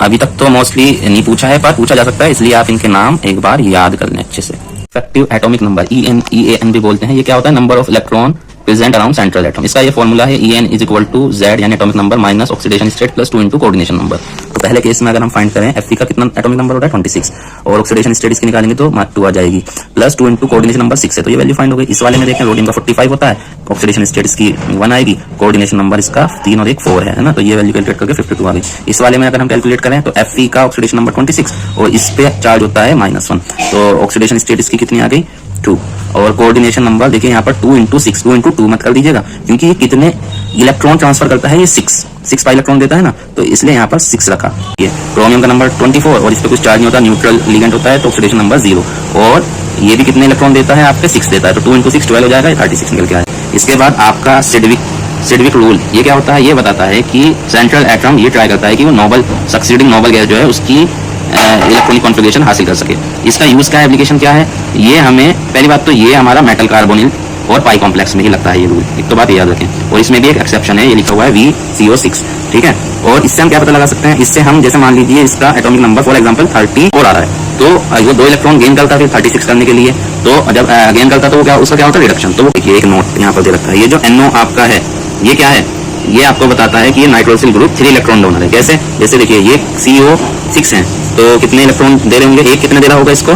अभी तक तो मोस्टली नहीं पूछा है, पर पूछा जा सकता है, इसलिए आप इनके नाम एक बार याद कर लें अच्छे से। इफेक्टिव एटॉमिक नंबर, EN भी बोलते हैं, ये क्या होता है, number of electron present around central atom. इसका ये फॉर्मूला है En is equal to Z यानी atomic number minus oxidation state plus 2 into coordination number. तो पहले केस में अगर हम फाइंड करें Fe का कितना एटॉमिक नंबर हो रहा है 26 और ऑक्सीडेशन स्टेट इसकी निकालेंगे तो 2 आ जाएगी प्लस 2 इंटू कोऑर्डिनेशन नंबर 6 है तो ये वैल्यू फाइंड हो गई। इस वाले में देखें रोडियम का 45 होता है, ऑक्सीडेशन स्टेट इसकी 1 आएगी, कोऑर्डिनेशन नंबर इसका 3 और 1 4 है ना, तो ये वैल्यू कैलकुलेट करके 52 आ गई। इस वाले में अगर हम कैलकुलेट करें तो Fe का ऑक्सीडेशन नंबर 26 और इस पे चार्ज होता है -1 तो ऑक्सीडेशन स्टेट इसकी कितनी आ गई 2 और कोऑर्डिनेशन नंबर देखिए यहाँ पर 2 इंटू 6 2 इंटू 2 मत कर दीजिएगा क्योंकि ये कितने इलेक्ट्रॉन ट्रांसफर करता है, ये 6 पाई इलेक्ट्रॉन देता है ना, तो इसलिए यहाँ पर 6 रखा। ये क्रोमियम का नंबर 24 और इस पे कुछ चार्ज नहीं होता, न्यूट्रल लिगेंड होता है तो ऑक्सीडेशन नंबर 0 और ये भी कितने इलेक्ट्रॉन देता है आपके 6 देता है तो 2 इंटू 6 12 हो जाएगा, 36 निकल के आए। इसके बाद आपका सिडविक रूल ये क्या होता है, ये बताता है कि सेंट्रल एटम ये ट्राई करता है कि वो नोबल सक्सीडिंग नोबल गैस जो है उसकी इलेक्ट्रॉनिक कॉन्फ़िगरेशन हासिल कर सके। इसका यूज क्या है, एप्लीकेशन क्या है, ये हमें पहली बात तो ये हमारा मेटल कार्बोनिल और पाई कॉम्प्लेक्स में ही लगता है ये रूल, एक तो बात याद रखें। और इसमें भी एक एक्सेप्शन है, ये लिखा हुआ है VCO6, ठीक है। और इससे हम क्या पता लगा सकते हैं, इससे हम जैसे मान लीजिए इसका एटॉमिक नंबर फॉर एग्जांपल 34 आ रहा है तो वो 2 इलेक्ट्रॉन गेन करता है 36 करने के लिए, तो जब गेन करता तो वो क्या उसका क्या होता है रिडक्शन। तो वो देखिए एक नोट यहाँ पर दे रखा है, ये जो NO आपका है ये क्या है, ये आपको बताता है कि ये नाइट्रोसिल ग्रुप 3 इलेक्ट्रॉन डोनर है। कैसे, जैसे देखिए ये CO6 है तो कितने इलेक्ट्रॉन दे रहे होंगे, एक कितने दे रहा होगा इसको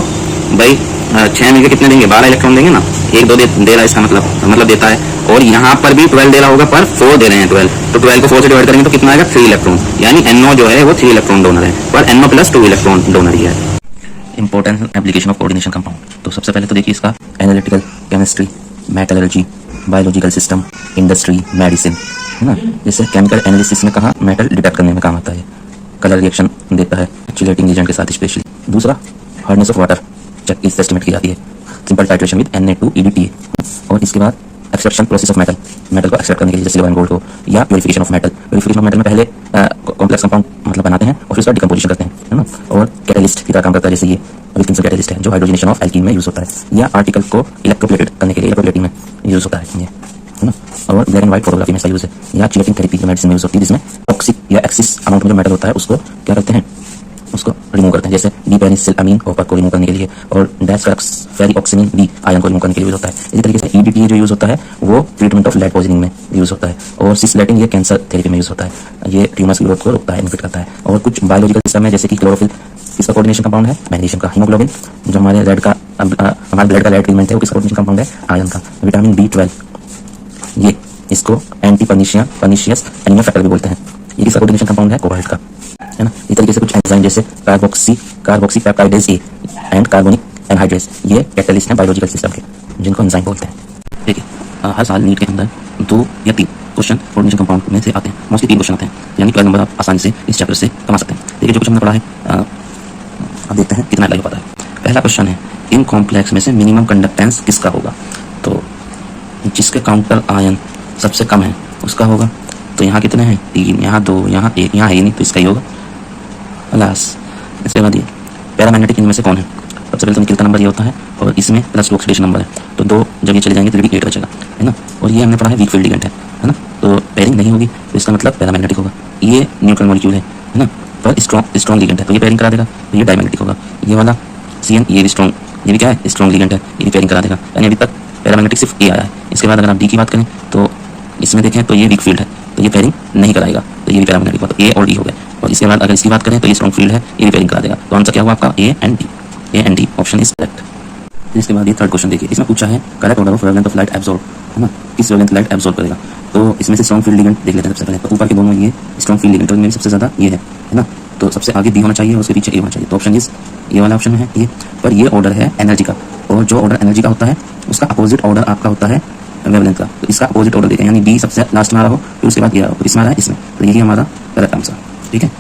भाई 6 मिलकर कितने देंगे 12 इलेक्ट्रॉन देंगे ना, 1 2 दे रहा है इसका मतलब देता है। और यहाँ पर भी 12 दे रहा होगा पर 4 दे रहे हैं 12, तो 12 को 4 से डिवाइड करेंगे तो कितना आएगा 3 इलेक्ट्रॉन, यानी NO जो है वो 3 इलेक्ट्रॉन डोनर है पर NO प्लस 2 इलेक्ट्रॉन डोनर ही है। Important application of coordination compound, तो सबसे पहले तो देखिए इसका analytical chemistry, metallurgy, biological system, industry, medicine, है ना। जैसे केमिकल एनालिसिस में कहा मेटल डिटेक्ट करने में काम आता है, कलर रिएक्शन देता है चिलेटिंग एजेंट के साथ स्पेशली। दूसरा हार्डनेस ऑफ वाटर चेक इस एस्टिमेट की जाती है, सिंपल टाइट्रेशन विद Na2EDTA। और इसके बाद एक्सट्रैक्शन प्रोसेस ऑफ मेटल को एक्सट्रैक्ट करने के लिए जैसे सिल्वर एंड गोल्ड हो, या प्यूरिफिकेशन ऑफ मेटल में पहले कॉम्प्लेक्स कंपाउंड मतलब बनाते हैं और फिर उसका डिकम्पोजिशन करते हैं, है ना। और कैटलिस्ट की तरह काम करता है, जैसे ये विल्किंसन कैटलिस्ट है जो हाइड्रोजनेशन ऑफ एल्कीन में यूज होता है, या आर्टिकल को इलेक्ट्रोप्लेटेड करने के लिए इलेक्ट्रोप्लेटिंग में यूज होता है ये, है ना। और ब्लैक एंड व्हाइट फोटोग्राफी में इसका यूज है, या चिलेटिंग थेरेपी जो मेडिसिन में यूज होती है जिसमें टॉक्सिक या एक्सिस अमाउंट में जो मेटल होता है उसको क्या करते हैं, उसको रिमूव करते हैं, जैसे डिपेनिसिलअमीन कॉपर को रिमूव करने के लिए, और डेस्फेरिऑक्सिनिन बी आयन को रिमूव करने के लिए यूज होता है। इसी तरीके से EDTA जो यूज होता है वो ट्रीटमेंट ऑफ लेड पॉइजनिंग में यूज होता है, और सिस्लेटिन ये कैंसर थेरेपी में यूज होता है, ये ट्यूमर्स की ग्रोथ को रोकता है, इनहिबिट करता है। और कुछ बायोलॉजिकल सिस्टम है जैसे कि क्लोरोफिल, इसका कोऑर्डिनेशन कंपाउंड है मैग्नीशियम का, हीमोग्लोबिन जो हमारे ब्लड का ब्लड का रेड पिगमेंट है वो किसका कोऑर्डिनेशन कंपाउंड है आयरन का। विटामिन B12 ये इसको एंटी पर्नीशियस एनीमिया फैक्टर भी बोलते हैं, ये किसका कोऑर्डिनेशन कंपाउंड है कोबाल्ट का, है ना। इस तरीके से कुछ एंजाइम जैसे carboxy peptidase A and carbonic anhydrase ये कैटलिस्ट हैं बायोलॉजिकल सिस्टम के जिनको एंजाइम बोलते हैं। ठीक है, हर साल नीट के अंदर 2 या 3 क्वेश्चन कोऑर्डिनेशन कंपाउंड में से आते हैं, मोस्टली 3 क्वेश्चन आते हैं, यानी 12 नंबर आप आसानी से इस चैप्टर से कमा सकते हैं। देखिए जो क्वेश्चन हमने पढ़ा है अब देखते हैं कितना अप्लाई हो पाता है। पहला क्वेश्चन है इन कॉम्प्लेक्स में से मिनिमम कंडक्टेंस किसका होगा, तो जिसके काउंटर आयन सबसे कम है उसका होगा। तो यहाँ कितने हैं 3, यहाँ 2, यहाँ 1, यहाँ है ही नहीं तो इसका ही होगा प्लस। इसके बाद ये पैरामैग्नेटिक इनमें से कौन है, सबसे पहले तो निकल का नंबर ये होता है और इसमें +2 ऑक्सीडेशन नंबर है, तो 2 जब ये चले जाएंगे तो भी 8 बचेगा, है ना। और ये हमने पढ़ा है वीक फील्ड लिगेंड है ना, तो पेयरिंग नहीं होगी तो इसका मतलब पैरामैग्नेटिक होगा। ये न्यूट्रल मॉलिक्यूल है ना, पर स्ट्रॉन्ग लिगेंड है तो ये पेयरिंग करा देगा, तो ये डायमैग्नेटिक होगा। ये वाला CN ये भी स्ट्रॉन्ग, ये भी क्या है स्ट्रॉन्ग लिगेंड है, ये भी पेयरिंग करा देगा, यानी अभी तक पैरामैग्नेटिक सिर्फ A आया है। इसके बाद अगर आप D की बात करें तो इसमें देखें तो ये वीक फील्ड है तो ये पेयरिंग नहीं कराएगा, तो ये भी पैरामैग्नेटिक होगा, तो A और D हो गए। और इसके बाद अगर इसकी बात करें तो ये स्ट्रॉन्ग फील्ड है, ये भी पेयरिंग करा देगा, तो आंसर क्या हुआ आपका A and D option is correct. इसके बाद ये थर्ड क्वेश्चन देखिए, इसमें पूछा है correct order of wavelength of light absorb, है ना, किस वेवलेंथ लाइट एब्जॉर्ब करेगा। तो इसमें से स्ट्रॉन्ग फील्ड लिगेंड देख लेते हैं सबसे पहले, तो ऊपर के दोनों ये स्ट्रॉन्ग फील्ड लिगेंड, तो इनमें सबसे ज़्यादा ये है ना, तो सबसे आगे B होना चाहिए और उसके पीछे A होना चाहिए, तो ऑप्शन इज ये वाला ऑप्शन है ये। पर ये ऑर्डर है एनर्जी का, और जो ऑर्डर एनर्जी का होता है उसका अपोजिट ऑर्डर आपका होता है वेवलेंथ का, तो इसका अपोजिट ऑर्डर देखें, यानी B सबसे लास्ट में आ रहा हो फिर उसके बाद ये आ रहा हो, इसमें आ रहा है इसमें, तो यही हमारा करेक्ट आंसर। ठीक है,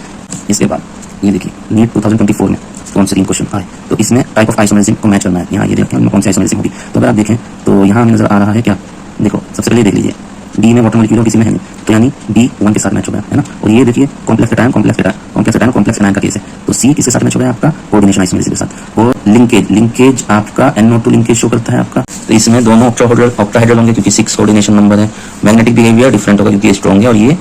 इसके बाद ये देखिए नीट 2024 में कौन से 3 क्वेश्चन आए, तो इसमें टाइप ऑफ आइसोमेरिज्म को मैच करना है। यहाँ ये देखते हैं कौन सी आइसोमेरिज्म होगी, तो अगर आप देखें तो यहाँ हमें नजर आ रहा है क्या, देखो सबसे पहले देख लीजिए D में वाटर मॉलिक्यूल और किसी में है नहीं, तो यानी B 1 के साथ मैच हो गया, है ना। और ये देखिए कॉम्प्लेक्स एनायन का केस है, तो C किसके साथ मैच हो गया आपका कोऑर्डिनेशन आइसोमेरिज्म के साथ। और लिंकेज आपका NO2 लिंकेज शो करता है आपका, तो इसमें दोनों ऑक्टाहेड्रल होंगे क्योंकि 6 कोऑर्डिनेशन नंबर है। मैग्नेटिक बिहेवियर डिफरेंट होगा क्योंकि ये स्ट्रॉन्ग है और ये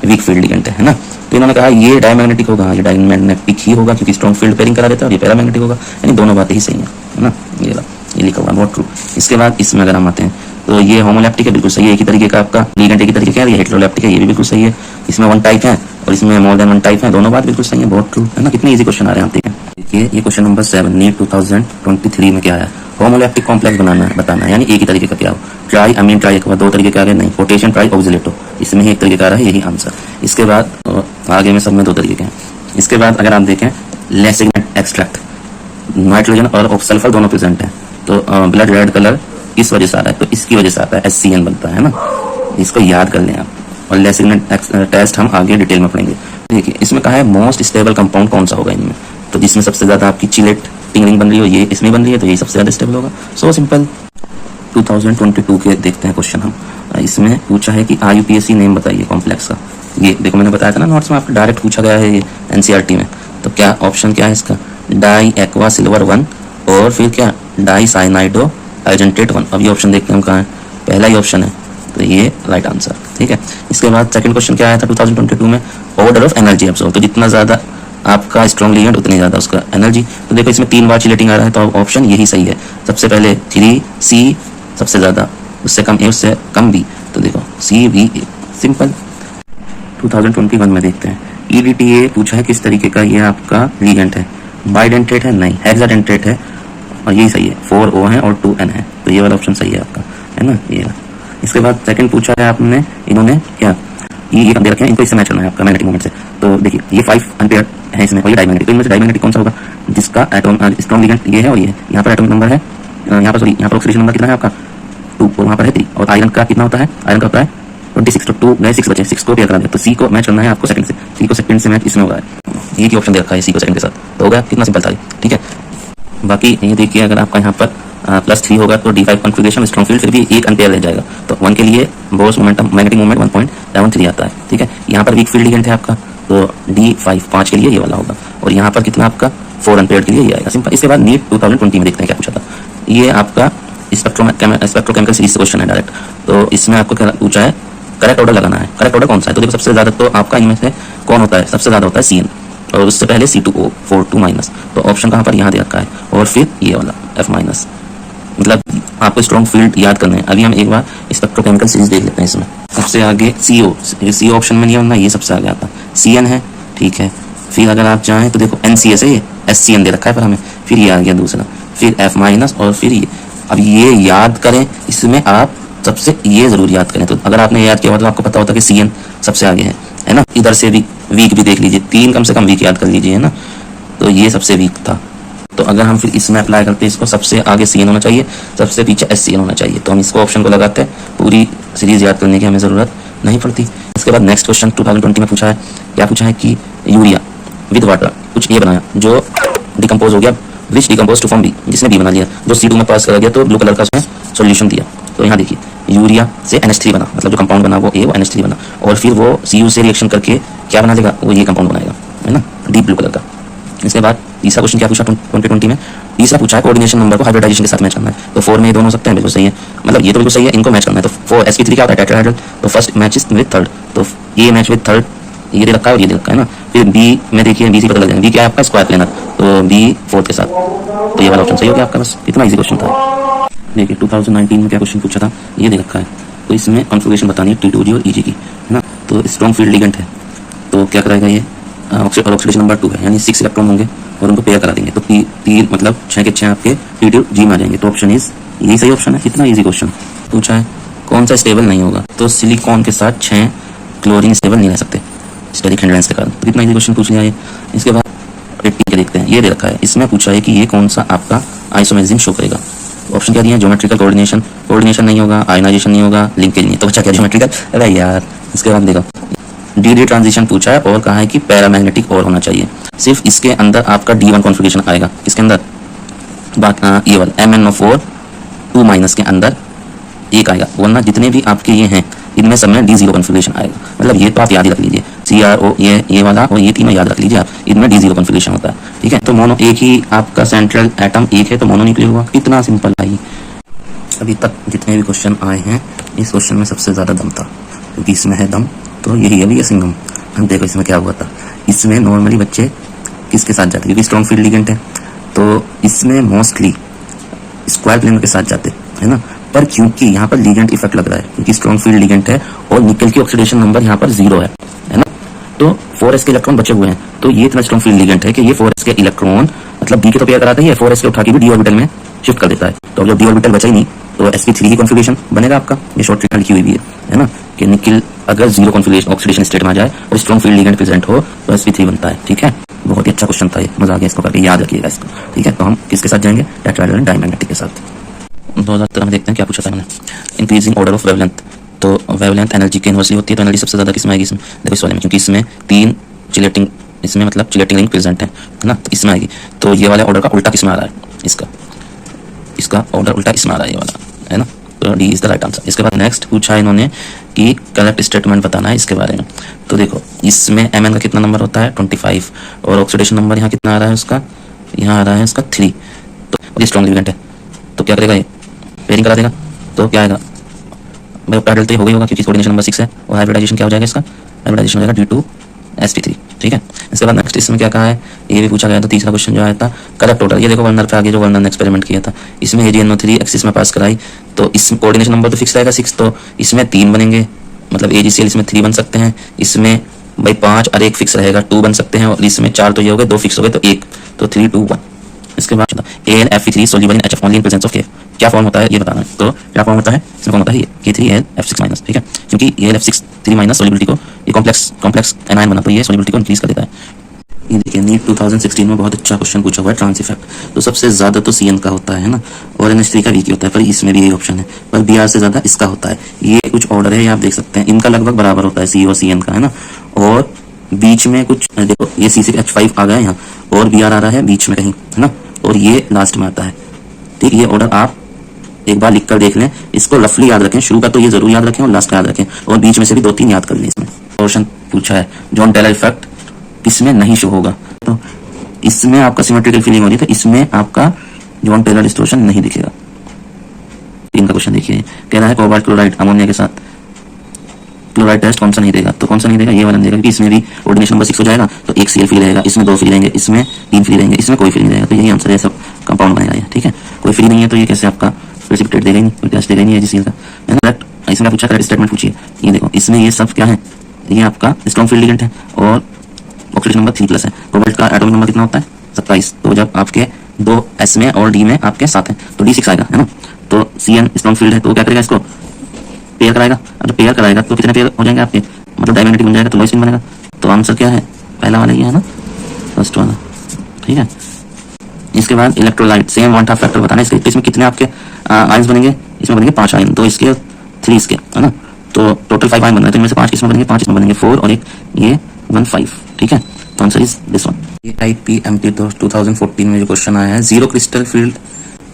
वीक फील्ड लिगेंड है ना। तो इन्होंने कहा ये डायमैग्नेटिक होगा, ये डायमैग्नेटिक ही होगा क्योंकि स्ट्रॉन्ग फील्ड पेयरिंग करा देता है, और ये पैरामैग्नेटिक होगा, यानी दोनों बातें ही सही है ना। ये लिखा हुआ नॉट ट्रू। इसके बाद इसमें अगर हम आते हैं तो ये होमोलैप्टिक है, बिल्कुल सही है। एक ही तरीके का आपका लिगेंड एक ही तरीके का है। ये हेटेरोलैप्टिक है, ये भी बिल्कुल सही है। इसमें वन टाइप है और इसमें मोर देन वन टाइप है, दोनों बात बिल्कुल सही है, बहुत ट्रू है ना। कितने इजी क्वेश्चन आ रहे हैं आप देखें। देखिए ये क्वेश्चन नंबर 7 नीट 2023 में क्या आया, होमोलैप्टिक कॉम्प्लेक्स बनाना है, बताना है, यानी एक ही तरीके का क्या हो। ट्राई अमीन ट्राई एक बार दो तरीके का आ गए, नहीं। पोटेशियम ट्राई ऑक्सिलेटो, इसमें ही एक तरीके का आ रहा है, यही आंसर। इसके बाद आगे में सब में दो तरीके के हैं। इसके बाद अगर आप देखें लेसिग्नेट एक्सट्रैक्ट, नाइट्रोजन और सल्फर दोनों प्रेजेंट है, तो ब्लड रेड कलर इस वजह से आ रहा है, तो इसकी वजह से आता है, HCN बनता है ना, इसको याद कर लें आप। और लेसिग्नेट टेस्ट हम आगे डिटेल में पढ़ेंगे। देखिए इसमें कहा है मोस्ट स्टेबल कंपाउंड कौन सा होगा इनमें, तो जिसमें सबसे ज्यादा आपकी चिलेट टिंगरिंग बन रही हो, ये इसमें बन रही है, तो यही सबसे ज्यादा स्टेबल होगा। So simple. 2022 के देखते हैं क्वेश्चन हम। इसमें पूछा है कि IUPAC नेम बताइए कॉम्प्लेक्स का। ये देखो मैंने बताया था ना नोट्स में, आपको डायरेक्ट पूछा गया है ये NCERT में। तो क्या ऑप्शन क्या है इसका, डाई एक्वा सिल्वर 1 और फिर क्या डाई साइनाइडो आइजेंटेट 1। अब ये ऑप्शन देखते हैं हम कहाँ है, पहला ही ऑप्शन है, तो ये राइट आंसर, ठीक है। इसके बाद सेकंड क्वेश्चन क्या आया था 2022 में, ऑर्डर ऑफ एनर्जी एब्सॉर्ब, तो जितना ज्यादा आपका स्ट्रॉन्ग लिगेंड उतनी ज्यादा उसका एनर्जी। तो देखो इसमें 3 बार चिलेटिंग आ रहा है, तो ऑप्शन यही सही है। सबसे पहले 3C सबसे ज्यादा, उससे कम A उससे कम B, तो देखो CV सिंपल। 2021 में देखते हैं EDTA पूछा है किस तरीके का, ये आपका लिगेंड है, बाइडेंटेट है, नहीं, हेक्साडेंटेट है, और यही सही है, 4O है और 2N है, तो ये वाला ऑप्शन सही है आपका, है ना ये। इसके बाद सेकंड पूछा है आपने, इन्होंने क्या ये दे रखे हैं, इनको इससे मैच करना है आपका मैग्नेटिक मोमेंट से। तो देखिए ये 5 एम्पीयर है इसमें, और ये डायमैग्नेटिक, तो इनमें से डायमैग्नेटिक कौन सा होगा, जिसका एटॉम स्ट्रॉन्ग लिगेंड ये है और ये है। यहाँ पर एटॉमिक नंबर है, यहाँ पर सॉरी यहाँ पर ऑक्सीडेशन नंबर कितना है आपका 2 और वहाँ पर है 3, और आयरन का कितना होता है, आयरन का होता है 26, तो 2 गए 6 बचे, 6 को पेयर करा दिया, तो C को मैच करना है आपको सेकंड से, C को सेकंड से मैच इसमें होगा, ये की ऑप्शन दे रखा है C को सेकंड के साथ, तो होगा कितना सिंपल था, ठीक है। बाकी ये देखिए अगर आपका यहाँ पर +3 होगा तो D5 कॉन्फ़िगरेशन स्ट्रॉन्ग फील्ड फिर भी 1 एम्पीयर रह जाएगा, तो 1 के लिए बोर्स मोमेंटम मैग्नेटिक मोमेंट 1.73 आता है, ठीक है। यहाँ पर वीक फील्ड लिगेंड है आपका, तो D5 5 के लिए ये वाला होगा, और यहाँ पर कितना आपका 4 एम्पीयर के लिए ये आएगा, सिंपल। इसके बाद नीट 2020 में देखते हैं क्या पूछा था। ये आपका स्पेक्ट्रोकेमिकल सीरीज से क्वेश्चन है डायरेक्ट, तो इसमें आपको क्या पूछा है, करेक्ट ऑर्डर लगाना है। करेक्ट ऑर्डर कौन सा है, तो देखो सबसे ज्यादा तो आपका इनमें से कौन होता है, सबसे ज्यादा होता है CN, और उससे पहले C2O 4 तो ऑप्शन कहाँ पर यहाँ दे रखा है, और फिर ये वाला F-, मतलब आपको स्ट्रॉन्ग फील्ड याद करना है। अभी हम एक बार स्पेक्ट्रोकेमिकल सीरीज देख लेते हैं। इसमें सबसे आगे CO ऑप्शन में नहीं होना, ये सबसे आगे आता CN है, ठीक है। फिर अगर आप चाहें तो देखो NCS है, ये SCN दे रखा है पर हमें, फिर ये आ गया दूसरा, फिर F- और फिर ये। अब ये याद करें, इसमें आप सबसे ये जरूर याद करें, तो अगर आपने याद किया मतलब आपको पता होता कि CN सबसे आगे है ना। इधर से भी वीक भी देख लीजिए, 3 कम से कम वीक याद कर लीजिए, है ना, तो ये सबसे वीक था। तो अगर हम फिर इसमें अप्लाई करते हैं, इसको सबसे आगे CN होना चाहिए, सबसे पीछे SCN होना चाहिए, तो हम इसको ऑप्शन को लगाते हैं, पूरी सीरीज याद करने की हमें ज़रूरत नहीं पड़ती। इसके बाद नेक्स्ट क्वेश्चन 2020 में पूछा है, क्या पूछा है कि यूरिया विद वाटर कुछ ये बनाया जो डिकम्पोज हो गया, विच डिकम्पोज टू फॉर्म B, जिसने B बना लिया, जो C2 में पास करा गया, तो ब्लू कलर का उसमें सोल्यूशन दिया। तो यहाँ देखिए यूरिया से NH3 बना, मतलब जो कंपाउंड बना वो A, वो NH3 बना, और फिर वो Cu से रिएक्शन करके क्या बना देगा, वो ये कंपाउंड बनाएगा, है ना, डीप ब्लू कलर का। इसके बाद तीसरा क्वेश्चन क्या पूछा 2020 में, तीसरा पूछा है कोऑर्डिनेशन नंबर को हाइब्रिडाइजेशन के साथ मैच करना है, तो 4 में ये दोनों हो सकते हैं, बिल्कुल सही है, मतलब ये तो बिल्कुल सही है, इनको मैच करना है। तो 4sp3 क्या होता है, टेट्राहेड्रल, तो फर्स्ट मैचेस विद थर्ड, तो ये मैच विद थर्ड, ये दे रखा है और ये दे रखा है ना। फिर B में देखिए B से पता लग जाएगा, B क्या है आपका स्क्वायर प्लेनर, तो B 4 के साथ, तो ये वाला ऑप्शन सही हो गया आपका, बस इतना इजी क्वेश्चन था। देखिए 2019 में क्या क्वेश्चन पूछा था, ये दे रखा है, तो इसमें कॉन्फ़िगरेशन बतानी है T2G और EG की, है ना। तो स्ट्रॉन्ग फील्ड लिगेंड है, तो क्या कराएगा ये, ऑक्सीडेशन नंबर 2 है, यानी 6 इलेक्ट्रॉन होंगे और उनको पेयर करा देंगे, तो 3 मतलब 6 के 6 आपके T2G में आ जाएंगे, तो ऑप्शन इज यही सही ऑप्शन है। कितना इजी क्वेश्चन पूछा है, कौन सा स्टेबल नहीं होगा, तो सिलिकॉन के साथ 6 क्लोरीन स्टेबल नहीं रह सकते स्टेरिक हिंड्रेंस के कारण, तो कितना इजी क्वेश्चन पूछ लिया है। इसके बाद 18 के देखते हैं, ये दे रखा है, इसमें पूछा है कि ये कौन सा आपका आइसोमेरिज्म शो करेगा। ऑप्शन क्या दिया है, ज्योमेट्रिकल कोऑर्डिनेशन नहीं होगा, आयनाइजेशन नहीं होगा, लिंकेज नहीं, तो बच्चा क्या ज्योमेट्रिकल, अरे यार। इसके बाद देखो D ट्रांजिशन पूछा है और कहा है कि पैरामैग्नेटिक और होना चाहिए, सिर्फ इसके अंदर आपका D1 कॉन्फ़िगरेशन आएगा, इसके अंदर ये वाला MnO4 2- के अंदर एक आएगा, वरना जितने भी आपके ये हैं इनमें सब में D0 कॉन्फ़िगरेशन आएगा, मतलब ये तो आप याद ही रख लीजिए, CRO ये वाला और ये तीनों याद रख लीजिए आप, इनमें D0 कॉन्फ़िगरेशन होता है, ठीक है। तो मोनो एक ही आपका सेंट्रल एटम एक है, तो मोनो न्यूक्लियर हुआ, कितना सिंपल है। अभी तक जितने भी क्वेश्चन आए हैं, इस क्वेश्चन में सबसे ज़्यादा दम था, क्योंकि इसमें है दम, तो यही है सिंगम। हम देखो इसमें क्या हुआ था, इसमें नॉर्मली बच्चे किसके साथ जाते, क्योंकि स्ट्रॉन्ग फील्ड लिगेंड है, तो इसमें मोस्टली स्क्वायर प्लेनर के साथ जाते, है ना। पर क्योंकि यहाँ पर लिगेंड इफेक्ट लग रहा है, क्योंकि स्ट्रॉन्ग फील्ड लिगेंड है और निकल की ऑक्सीडेशन नंबर यहाँ पर 0 है ना। तो 4s के इलेक्ट्रॉन बचे हुए हैं, तो ये इतना स्ट्रॉन्ग फील्ड लिगेंड है कि ये 4s के इलेक्ट्रॉन मतलब d के तो पेयर कराता है, 4s के उठा के भी d ऑर्बिटल में शिफ्ट कर देता है। तो अब जब d ऑर्बिटल बचा ही नहीं तो sp3 की कॉन्फिगरेशन बनेगा आपका। ये शॉर्ट ट्रिक लिखी हुई भी है ना, कि निकल अगर 0 कॉन्फिगरेशन ऑक्सीडेशन स्टेट में आ जाए और स्ट्रॉन्ग फील्ड लिगेंड प्रेजेंट हो तो sp3 बनता है। ठीक है, बहुत ही अच्छा क्वेश्चन था ये, मजा आ गया इसको करके, याद रखिएगा इसको। ठीक है, तो हम किसके साथ जाएंगे, टेट्राहेड्रल डायमैग्नेटिक के साथ। 2013 में देखते हैं क्या पूछा था मैंने। इंक्रीजिंग ऑर्डर ऑफ वेवलेंथ, तो वेवलेंथ एनर्जी की इनवर्सली होती है, तो एनर्जी सबसे ज्यादा किसमें आएगी इसमें, देखो इस वाले में, क्योंकि इसमें 3 चिलेटिंग, इसमें मतलब चिलेटिंग रिंग प्रेजेंट है ना, तो इसमें आएगी। तो ये वाले ऑर्डर का उल्टा किसमें आ रहा है, इसका ऑर्डर उल्टा इसमें आ रहा है, ये वाला है ना, तो D is the right answer. इसके बाद नेक्स्ट पूछा इन्होंने कि करेक्ट स्टेटमेंट बताना है इसके बारे में। तो देखो इसमें एम का कितना नंबर होता है 25, और ऑक्सीडेशन नंबर यहाँ कितना आ रहा है उसका, यहाँ आ रहा है इसका 3। तो ये स्ट्रॉन्ग लिगेंड है, तो क्या करेगा ये, पेयरिंग करा देगा। तो क्या आएगा भाई, पैरेलल तो हो गई होगा क्योंकि कोऑर्डिनेशन नंबर 6 है, और हाइब्रिडाइजेशन क्या हो जाएगा इसका, हाइब्रिडाइजेशन हो जाएगा D2sp3। ठीक है, इसके बाद नेक्स्ट इसमें क्या कहा है, ये भी पूछा गया था। तीसरा क्वेश्चन जो आया था करेक्ट ऑर्डर, ये देखो वर्नर पे आगे जो वर्नर ने एक्सपेरिमेंट किया था, इसमें AgNO3 एक्सिस में पास कराई, तो इसमें कोऑर्डिनेशन नंबर तो फिक्स रहेगा 6, तो इसमें 3 बनेंगे, मतलब AgCl इसमें 3 बन सकते हैं, इसमें भाई 5 और 1 फिक्स रहेगा, 2 बन सकते हैं, और इसमें 4 तो ये हो गए, 2 फिक्स हो गए, तो 1, तो 3 2 1। इसके बाद AlFe3 soluble in HF only in presence of K, क्या फॉर्म होता है ये बताना है। तो क्या फॉर्म होता है, इसमें फॉर्म होता है ये K3AlF6-, ठीक है, क्योंकि AlF6 सोल्यूबिलिटी को ये कॉम्प्लेक्स एनायन बना, तो ये सोल्यूबिलिटी को इंक्रीज कर देता है। ये देखिए नीट 2016 में बहुत अच्छा क्वेश्चन पूछा हुआ है, ट्रांस इफेक्ट। तो सबसे ज्यादा तो CN का होता है ना, और NH3 का वीक होता है, पर इसमें भी यही ऑप्शन है, पर Br से ज्यादा इसका होता है। ये कुछ ऑर्डर है, ये आप देख सकते हैं, इनका लगभग बराबर होता है C और CN का, है ना, और बीच में कुछ देखो ये C6H5 आ गया यहाँ, और Br आ रहा है बीच में कहीं, है ना, और ये लास्ट में आता है। ठीक, ये ऑर्डर आप एक बार लिख कर देख लें, इसको रफली याद रखें, शुरू का तो ये जरूर याद रखें और लास्ट का याद रखें, और बीच में से भी 2-3 याद कर लें। इसमें क्वेश्चन पूछा है जॉन टेलर इफेक्ट किसमें नहीं शो होगा, तो इसमें आपका सिमेट्रिकल फीलिंग हो रही है, तो इसमें आपका जॉन टेलर डिस्टॉर्शन नहीं दिखेगा। इनका क्वेश्चन देखिए, कह रहा है कोबाल्ट क्लोराइड अमोनिया के साथ क्लोराइड टेस्ट कौन सा नहीं देगा, तो कौन सा नहीं देगा, ये वाला नहीं देगा, क्योंकि इसमें भी ऑर्डिनेशन नंबर 6 हो जाएगा, तो 1 Cl फ्री रहेगा, इसमें 2 फ्री रहेंगे, इसमें 3 फ्री रहेंगे, इसमें कोई फ्री नहीं रहेगा, तो यही आंसर है, सब कंपाउंड बनेगा ये। ठीक है, कोई फ्री नहीं है तो ये कैसे आपका प्रेसिपिटेट देगा ही नहीं, कोई टेस्ट देगा ही नहीं AgCl का, है ना। इसमें पूछा करेक्ट स्टेटमेंट पूछिए, ये देखो इसमें ये सब क्या है, ये आपका स्ट्रॉन्ग फील्ड लिगेंड है और ऑक्सीडेशन नंबर 3+ है। कोबाल्ट का एटॉमिक नंबर कितना होता है 27, तो जब आपके 2 S में और D में आपके 7 है तो D6 आएगा, है ना। तो CN स्ट्रॉन्ग फील्ड है, तो क्या करेगा, इसको पेयर कराएगा, अब पेयर कराएगा तो कितने पेयर हो जाएंगे आपके, मतलब डायमैग्नेटिक बन जाएगा, तो लोइसिन बनेगा। तो आंसर क्या है, पहला वाला ही है ना, फर्स्ट वाला। ठीक है, इसके बाद electrolyte same one half factor बताना है, इसमें कितने आपके आयंस बनेंगे, इसमें बनेंगे 5 आयन, 2 इसके 3 इसके, है ना, तो टोटल 5 आयन बन रहे हैं, तो इनमें से 5 इसमें बनेंगे, 5 इसमें बनेंगे, 4 और 1 ये 1 5। ठीक है, तो answer is this one. IPMT 2014 में जो क्वेश्चन आया है, zero crystal field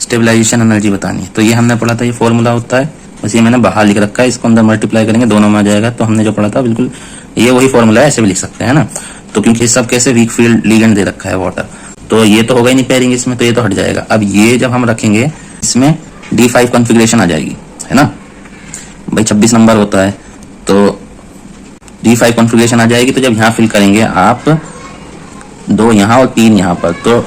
stabilisation energy बतानी है, तो ये हमने पढ़ा था, ये फॉर्मूला होता है, बस ये मैंने बाहर लिख रखा है, इसको अंदर मल्टीप्लाई करेंगे दोनों में आ जाएगा, तो हमने जो पढ़ा था बिल्कुल ये वही फॉर्मूला है, ऐसे भी लिख सकते हैं ना। तो क्योंकि सब कैसे वीक फील्ड लिगेंड दे रखा है वाटर, तो ये तो होगा ही नहीं पेयरिंग इसमें, तो ये तो हट जाएगा। अब ये जब हम रखेंगे इसमें D5 कॉन्फ़िगरेशन आ जाएगी, है ना भाई, 26 नंबर होता है, तो D5 कॉन्फ़िगरेशन आ जाएगी, तो जब यहाँ फिल करेंगे आप 2 यहाँ और 3 यहाँ पर, तो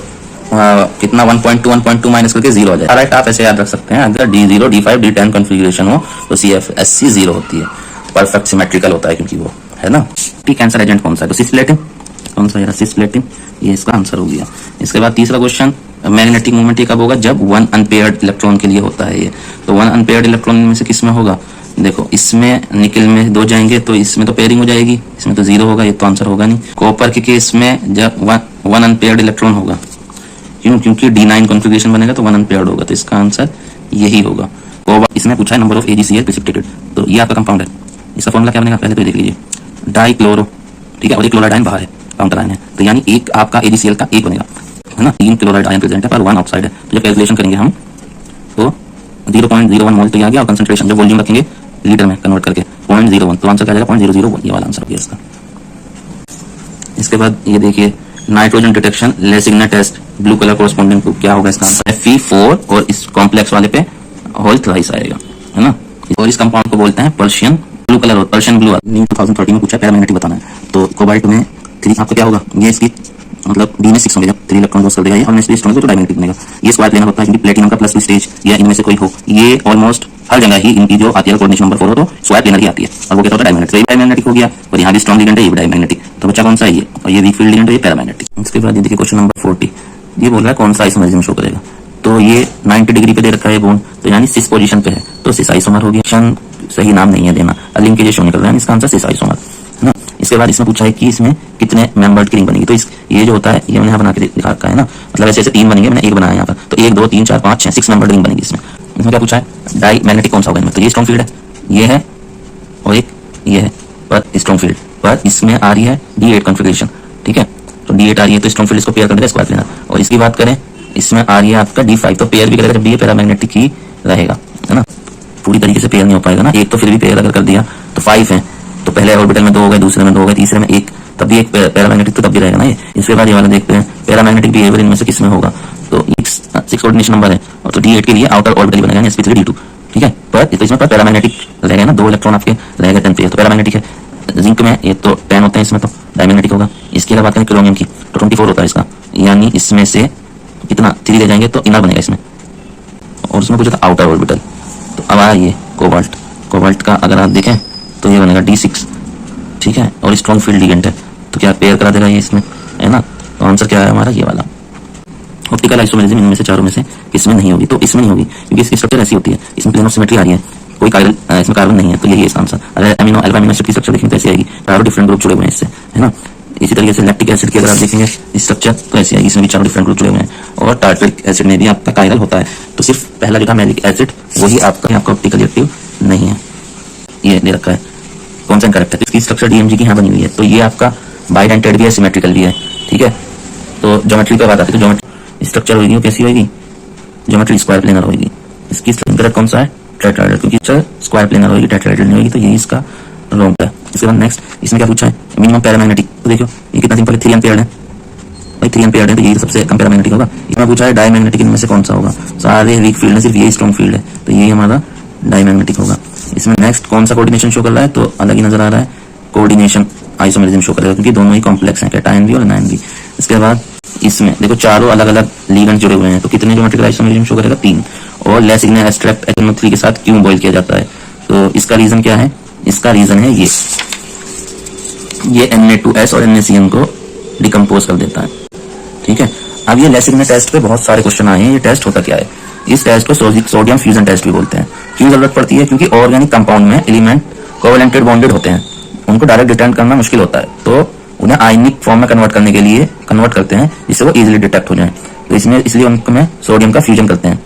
कितना 1.2 माइनस करके 0 आ जाएगा। राइट, आप ऐसे याद रख सकते हैं, अगर D0 D5 D10 कॉन्फ़िगरेशन हो तो CFSC 0 होती है, परफेक्ट सिमेट्रिकल होता है क्योंकि वो, है ना। कैंसर एजेंट कौन सा है, तो सिस्प्लेटिन, कौन सा है सिस्प्लेटिन, ये इसका आंसर हो गया। इसके बाद तीसरा क्वेश्चन, मैग्नेटिक मूवमेंट ये कब होगा, जब 1 अनपेयर्ड इलेक्ट्रॉन के लिए होता है ये, तो 1 अनपेयर्ड इलेक्ट्रॉन में से किस में होगा, देखो इसमें निकल में 2 जाएंगे, तो इसमें तो पेयरिंग हो जाएगी, इसमें तो 0 होगा, ये तो आंसर होगा नहीं। कॉपर के केस में जब 1 अनपेयर्ड इलेक्ट्रॉन होगा, क्यों, क्योंकि D9 कॉन्फ़िगरेशन बनेगा, तो 1 अनपेयर्ड होगा, तो इसका आंसर यही होगा। इसमें पूछा है नंबर ऑफ AgCl प्रेसिपिटेटेड, तो ये आपका कंपाउंड है, इसका फॉर्मूला क्या बनेगा पहले तो देख लीजिए, डाइक्लोरो, ठीक है, और एक क्लोराइड आयन बाहर है, काउंटर आयन है, तो यानी एक आपका AgCl का 1 बनेगा, है ना, 3 क्लोराइड आयन प्रेजेंट है पर 1 ऑक्साइड है, तो जब कैलकुलेशन करेंगे हम तो 0.01 मोल तो आ गया, और कंसंट्रेशन जब वॉल्यूम रखेंगे लीटर में कन्वर्ट करके 0.01, तो आंसर क्या जाएगा 0.001, ये वाला आंसर हो गया इसका। इसके बाद ये देखिए nitrogen detection Lassaigne test, blue colour corresponding to क्या होगा इसका आंसर, Fe4, और इस कॉम्प्लेक्स वाले पे होल थ्राइस आएगा, है ना, और इस कंपाउंड को बोलते हैं Persian blue colour, Persian blue. 2013 में पूछा पैरामैग्नेटिक बताना है, तो कोबाल्ट में 3 आपका क्या होगा, ये इसकी मतलब डी में 6 होंगे, जब 3 इलेक्ट्रॉन लॉस कर देगा ये, और नेक्स्ट स्ट्रॉन्ग तो डायमंड बनेगा। ये स्क्वायर प्लेनर होता है क्योंकि प्लेटिनम का प्लस स्टेज या इनमें से कोई हो, ये ऑलमोस्ट हर जगह ही इनकी जो आती है कोऑर्डिनेशन नंबर 4 हो तो स्क्वायर प्लेनर ही आती है, और वो क्या होता है डायमैग्नेटिक। तो ये डायमैग्नेटिक हो गया, और यहाँ भी स्ट्रॉन्ग लिगेंड है, ये भी डायमैग्नेटिक। तो बच्चा कौन सा है ये, और ये वीक फील्ड लिगेंड है, ये पैरामैग्नेटिक। इसके बाद ये देखिए क्वेश्चन नंबर 40, ये बोल रहा है कौन सा आइसोमरिज्म शो करेगा। तो ये 90 डिग्री पे दे रखा है बॉन्ड, तो यानी सिस पोजीशन पे है, तो सिस आइसोमर हो गया। सही नाम नहीं है देना, लिंकेज शो निकल रहा है, इसका आंसर सिस आइसोमर है ना। इसके बाद इसमें पूछा है कि इसमें कितने मेंबर्ड की रिंग बनेगी। तो इस ये जो होता है ये मैंने यहाँ बना के दिखा रखा है ना, मतलब ऐसे ऐसे 3 बनेंगे, मैंने एक बनाया यहाँ पर, तो 1 2 3 4 5 6 मेंबर्ड रिंग बनेगी इसमें। इसमें क्या पूछा है, डाई मैग्नेटिक कौन सा होगा इनमें। तो ये स्ट्रॉन्ग फील्ड है, ये है, और एक ये है पर स्ट्रॉन्ग फील्ड, पर इसमें आ रही है D8 कॉन्फ़िगरेशन, ठीक है। तो D8 आ रही है तो स्ट्रॉन्ग फील्ड इसको पेयर कर देगा स्क्वायर प्लेनर। और इसकी बात करें, इसमें आ रही है आपका D5, तो पेयर भी करेगा जब भी ये पैरामैग्नेटिक ही रहेगा, है ना। पूरी तरीके से पेयर नहीं हो पाएगा ना, एक तो फिर भी पेयर अगर कर दिया तो 5 है, तो पहले ऑर्बिटल में 2 हो गए, दूसरे में 2 हो गए, तीसरे में 1, तब भी एक पैरामैग्नेटिक तो तब भी रहेगा ना ये। इसके बाद ये वाला देखते हैं पैरामैग्नेटिक बिहेवियर इनमें से किसमें होगा। तो 6 कोऑर्डिनेशन नंबर है, और तो D8 के लिए आउटर ऑर्बिटल बनेगा sp3 D2, ठीक है। पर तो इसमें पैरामैग्नेटिक रहेगा ना, 2 इलेक्ट्रॉन आपके रहेगा 10 पेयर, तो पैरामैग्नेटिक है। जिंक में ये तो 10 होते हैं, इसमें तो डायमैग्नेटिक होगा। इसके अलावा बात करें क्रोमियम की, तो 24 होता है इसका, यानी इसमें से कितना 3 ले जाएंगे तो इनर बनेगा इसमें, और उसमें पूछा था आउटर ऑर्बिटल। तो अब आया ये कोबाल्ट, कोबाल्ट का अगर आप देखें तो ये बनेगा D6, ठीक है, और स्ट्रॉन्ग फील्ड लिगेंड है, तो क्या पेयर करा देगा ये इसमें, है ना। तो आंसर क्या है हमारा ये वाला। ऑप्टिकल आइसोमेरिज्म इनमें से चारों में से किसमें नहीं होगी, तो इसमें नहीं होगी क्योंकि इसकी स्ट्रक्चर ऐसी होती है, इसमें प्लेन ऑफ सिमेट्री आ रही है, कोई कार्बन इसमें कार्बन नहीं है, तो यही है इसका आंसर। अगर अमीनो अल्फा अमीनो एसिड की स्ट्रक्चर देखेंगे तो ऐसी आएगी, चारों डिफरेंट ग्रुप जुड़े हुए हैं इससे, है ना। इसी तरीके से लैक्टिक एसिड की अगर आप देखेंगे स्ट्रक्चर तो ऐसी आएगी, इसमें भी चारों डिफरेंट ग्रुप जुड़े हुए हैं। और टार्टरिक एसिड में भी आपका कायरल होता है, तो सिर्फ पहला जो था मैलिक एसिड वही आपका ऑप्टिकल एक्टिव नहीं है, ये दे रखा है कौन सा इनकरेक्ट है। इसकी स्ट्रक्चर DMG की यहाँ बनी हुई है, तो ये आपका बाइडेंटेड भी है, सिमेट्रिकल भी है, ठीक है। तो ज्योमेट्री पे बात आती है, तो ज्योमेट्री स्ट्रक्चर होगी कैसी होगी, ज्योमेट्री स्क्वायर प्लेनर होगी। इसकी इनकरेक्ट कौन सा है, टेट्राहेड्रल, क्योंकि स्क्वायर प्लेनर होगी, टेट्राहेड्रल नहीं होगी, तो यही इसका रॉन्ग है। इसके बाद नेक्स्ट इसमें क्या पूछा है, मिनिमम पैरामैग्नेटिक, तो देखो ये कितना सिंपल है, 3 एम्पियर है भाई, 3 एम्पियर है, तो ये सबसे कम पैरामैग्नेटिक होगा। इसमें पूछा है डायमैग्नेटिक इनमें से कौन सा होगा, सारे वीक फील्ड है, सिर्फ यही स्ट्रॉन्ग फील्ड है, तो यही हमारा डायमैग्नेटिक होगा। इसमें नेक्स्ट कौन सा कोऑर्डिनेशन शो कर रहा है, तो अलग ही नजर आ रहा है, कोऑर्डिनेशन आइसोमेरिज्म शो करेगा, क्योंकि दोनों ही कॉम्प्लेक्स हैं, कैटायन भी और एनायन भी। इसके बाद इसमें देखो चारों अलग अलग लिगेंड जुड़े हुए हैं, तो कितने ज्योमेट्रिकल आइसोमेरिज्म शो करेगा, 3। और लेस सिग्नल एब्स्ट्रैक्ट HNO3 के साथ क्यों बॉइल किया जाता है, तो इसका रीजन क्या है, इसका रीजन है ये Na2S और NaCN को डिकम्पोज कर देता है, ठीक है। अब ये लेस सिग्नल टेस्ट पे बहुत सारे क्वेश्चन आए हैं, ये टेस्ट होता क्या है, इस टेस्ट को सोडियम फ्यूजन टेस्ट भी बोलते हैं। क्यों जरूरत पड़ती है, क्योंकि ऑर्गेनिक कंपाउंड में एलिमेंट कोवेलेंटेड बॉन्डेड होते हैं, उनको डायरेक्ट डिटेक्ट करना मुश्किल होता है, तो उन्हें आयनिक फॉर्म में कन्वर्ट करने के लिए कन्वर्ट करते हैं जिससे वो इजीली डिटेक्ट हो जाए। तो इसमें इसलिए उनमें सोडियम का फ्यूजन करते हैं,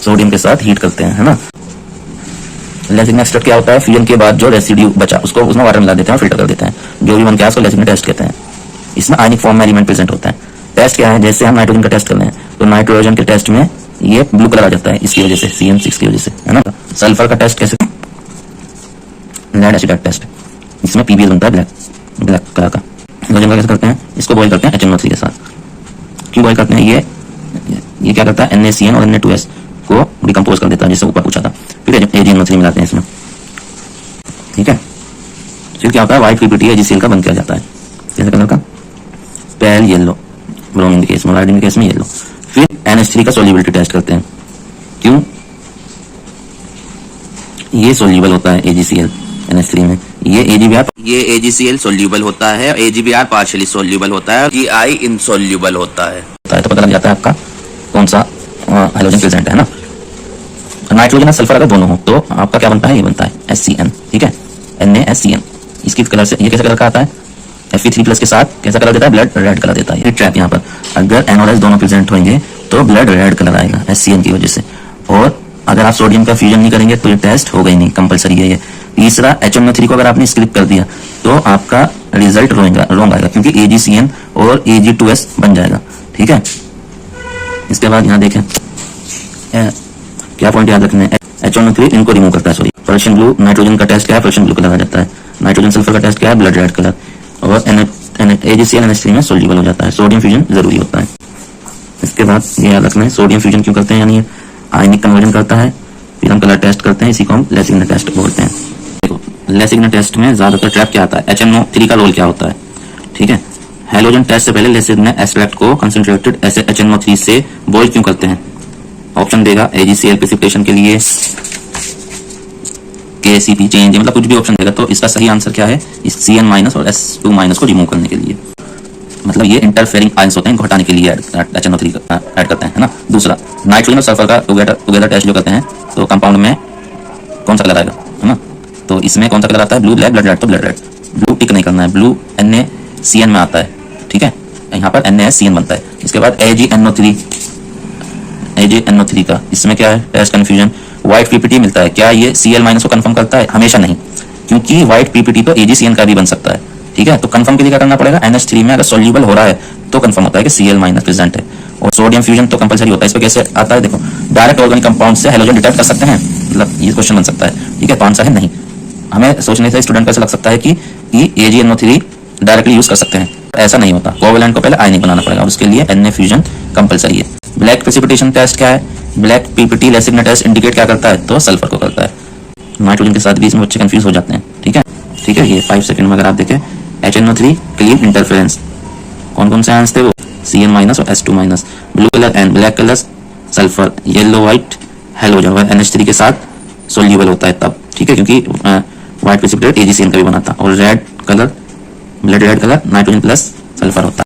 सोडियम के साथ हीट करते हैं, है ना। लेसिग्नेट टेस्ट क्या होता है, फ्यूजन के बाद जो रेसिड्यू बचा उसको उसमें वाटर मिला देते हैं और फिल्टर कर देते हैं, जो भी बन के उसको लेसिग्नेट टेस्ट कहते हैं। इसमें आयनिक फॉर्म में एलिमेंट प्रेजेंट होता है। टेस्ट क्या है, जैसे हम नाइट्रोजन का टेस्ट कर रहे हैं, तो नाइट्रोजन के टेस्ट में ये ब्लू कलर आ जाता है, इसकी वजह से CN6 की वजह से, है ना। सल्फर का टेस्ट कैसे, लेड एसिड टेस्ट, इसमें PBS बनता है ब्लैक कलर का। हाइड्रोजन का कैसे करते हैं, इसको बॉइल करते हैं HNO3 के साथ। क्यों बॉइल करते हैं, ये क्या करता है, NaCN और Na2S को डिकम्पोज कर देता है, जिससे ऊपर पूछा था। फिर AgNO3 मिलाते हैं इसमें, ठीक है। फिर क्या होता है, व्हाइट PPT AgCl का बंद किया जाता है, कैसे कलर का, पेल येलो, ब्रोमीन के केस में, आयोडीन के केस में येलो। फिर NH3 का सोल्यूबिलिटी टेस्ट करते हैं, क्यों, ये सोल्यूबल होता है AgCl NH3 में, ये AgCl सोल्यूबल होता है, AgBr पार्शियली सोल्यूबल होता है, Gi इनसोल्यूबल होता है। तो पता लग जाता है आपका कौन सा हाइड्रोजन प्रेजेंट है ना। नाइट्रोजन और सल्फर अगर दोनों हो तो आपका क्या बनता है, ये बनता है SCN, ठीक है, NaSCN। इसकी कलर से ये कैसा कलर का आता है, Fe3+ के साथ कैसा कलर देता है, ब्लड रेड कलर देता है। ट्रैप यहाँ पर अगर N और S दोनों प्रेजेंट होंगे तो ब्लड रेड कलर आएगा SCN की वजह से। और अगर आप सोडियम का फ्यूजन नहीं करेंगे तो ये टेस्ट होगा ही नहीं, कंपलसरी है ये। तीसरा HNO3 को अगर आपने स्किप कर दिया तो आपका रिजल्ट रॉन्ग आएगा, क्योंकि AgCN और Ag2S बन जाएगा, ठीक है। इसके बाद यहाँ देखें क्या पॉइंट याद रखने हैं, HNO3 इनको रिमूव करता है, सॉरी पर्शियन ब्लू। नाइट्रोजन का टेस्ट क्या है, पर्शियन ब्लू कलर आ जाता है। नाइट्रोजन सल्फर का टेस्ट क्या है, ब्लड रेड कलर। और AgCl NH3 में सोल्यूबल हो जाता है, सोडियम फ्यूजन जरूरी होता है। इसके बाद ये याद रखना है, सोडियम फ्यूजन क्यों करते हैं, यानी आयनिक कन्वर्जन करता है, फिर हम कलर टेस्ट करते हैं, इसी को हम लेसिग्नेट टेस्ट बोलते हैं। देखो लेसिग्नेट टेस्ट में ज्यादातर ट्रैप क्या आता है, HNO3 का रोल क्या होता है, ठीक है। हेलोजन टेस्ट से पहले लेसिड ने एक्सट्रैक्ट को कंसंट्रेटेड HNO3 से बॉइल क्यों करते हैं? ऑप्शन देगा AgCl प्रेसिपिटेशन के लिए, KCP चेंज, मतलब कुछ भी ऑप्शन देगा। तो इसका सही आंसर क्या है? इस Cn- और S2- को रिमूव करने के लिए, मतलब ये इंटरफेरिंग आयंस होते हैं, इनको हटाने के लिए HNO3 ऐड करते हैं, है ना। दूसरा, नाइट्रोजन और सल्फर का टुगेदर टेस्ट जो करते हैं तो कंपाउंड में कौन सा कलर आएगा, है ना। तो इसमें कौन सा कलर आता है? Blue, black, blood red. तो ब्लड रेड, ब्लू टिक नहीं करना है, ब्लू NaCN में आता है, ठीक है, यहाँ पर NaCN बनता है। इसके बाद AgNO3 का, इसमें क्या है? टेस्ट कंफ्यूजन, व्हाइट PPT मिलता है, क्या ये Cl- को कंफर्म करता है? हमेशा नहीं, क्योंकि व्हाइट PPT तो AgCN का भी बन सकता है, ठीक है। तो कंफर्म के लिए क्या करना पड़ेगा? NH3 में अगर सोल्यूबल हो रहा है तो कंफर्म होता है कि Cl- प्रेजेंट है। और सोडियम फ्यूजन तो कंपलसरी होता है। इस पे कैसे आता है? देखो, डायरेक्ट ऑर्गेनिक कंपाउंड से हेलोजन डिटेक्ट कर सकते हैं, मतलब ये क्वेश्चन बन सकता है, ठीक है। तो आंसर है नहीं। हमें सोचने से स्टूडेंट को ऐसा लग सकता है कि AgNO3 डायरेक्टली यूज कर सकते हैं, ऐसा नहीं होता। कोवेलेंट को पहले आयनिक बनाना पड़ेगा और उसके लिए Na फ्यूजन कंपलसरी है। ब्लैक प्रेसिपिटेशन टेस्ट क्या है? ब्लैक PPT लेसिड टेस्ट इंडिकेट क्या करता है? तो सल्फर को करता है। नाइट्रोजन के साथ भी इसमें बच्चे कंफ्यूज हो जाते हैं, ठीक है, ठीक है। ये 5 सेकंड में अगर आप देखें, HNO3 क्लीन इंटरफेरेंस, कौन कौन से आयंस थे वो? Cn- और S2-। Blue colour and black colour sulphur, yellow white halogen और NH3 के साथ सोल्यूबल होता है तब, ठीक है, क्योंकि व्हाइट प्रेसिपिटेट AgCN का भी बना था। और red colour, blood red colour nitrogen plus sulphur होता है।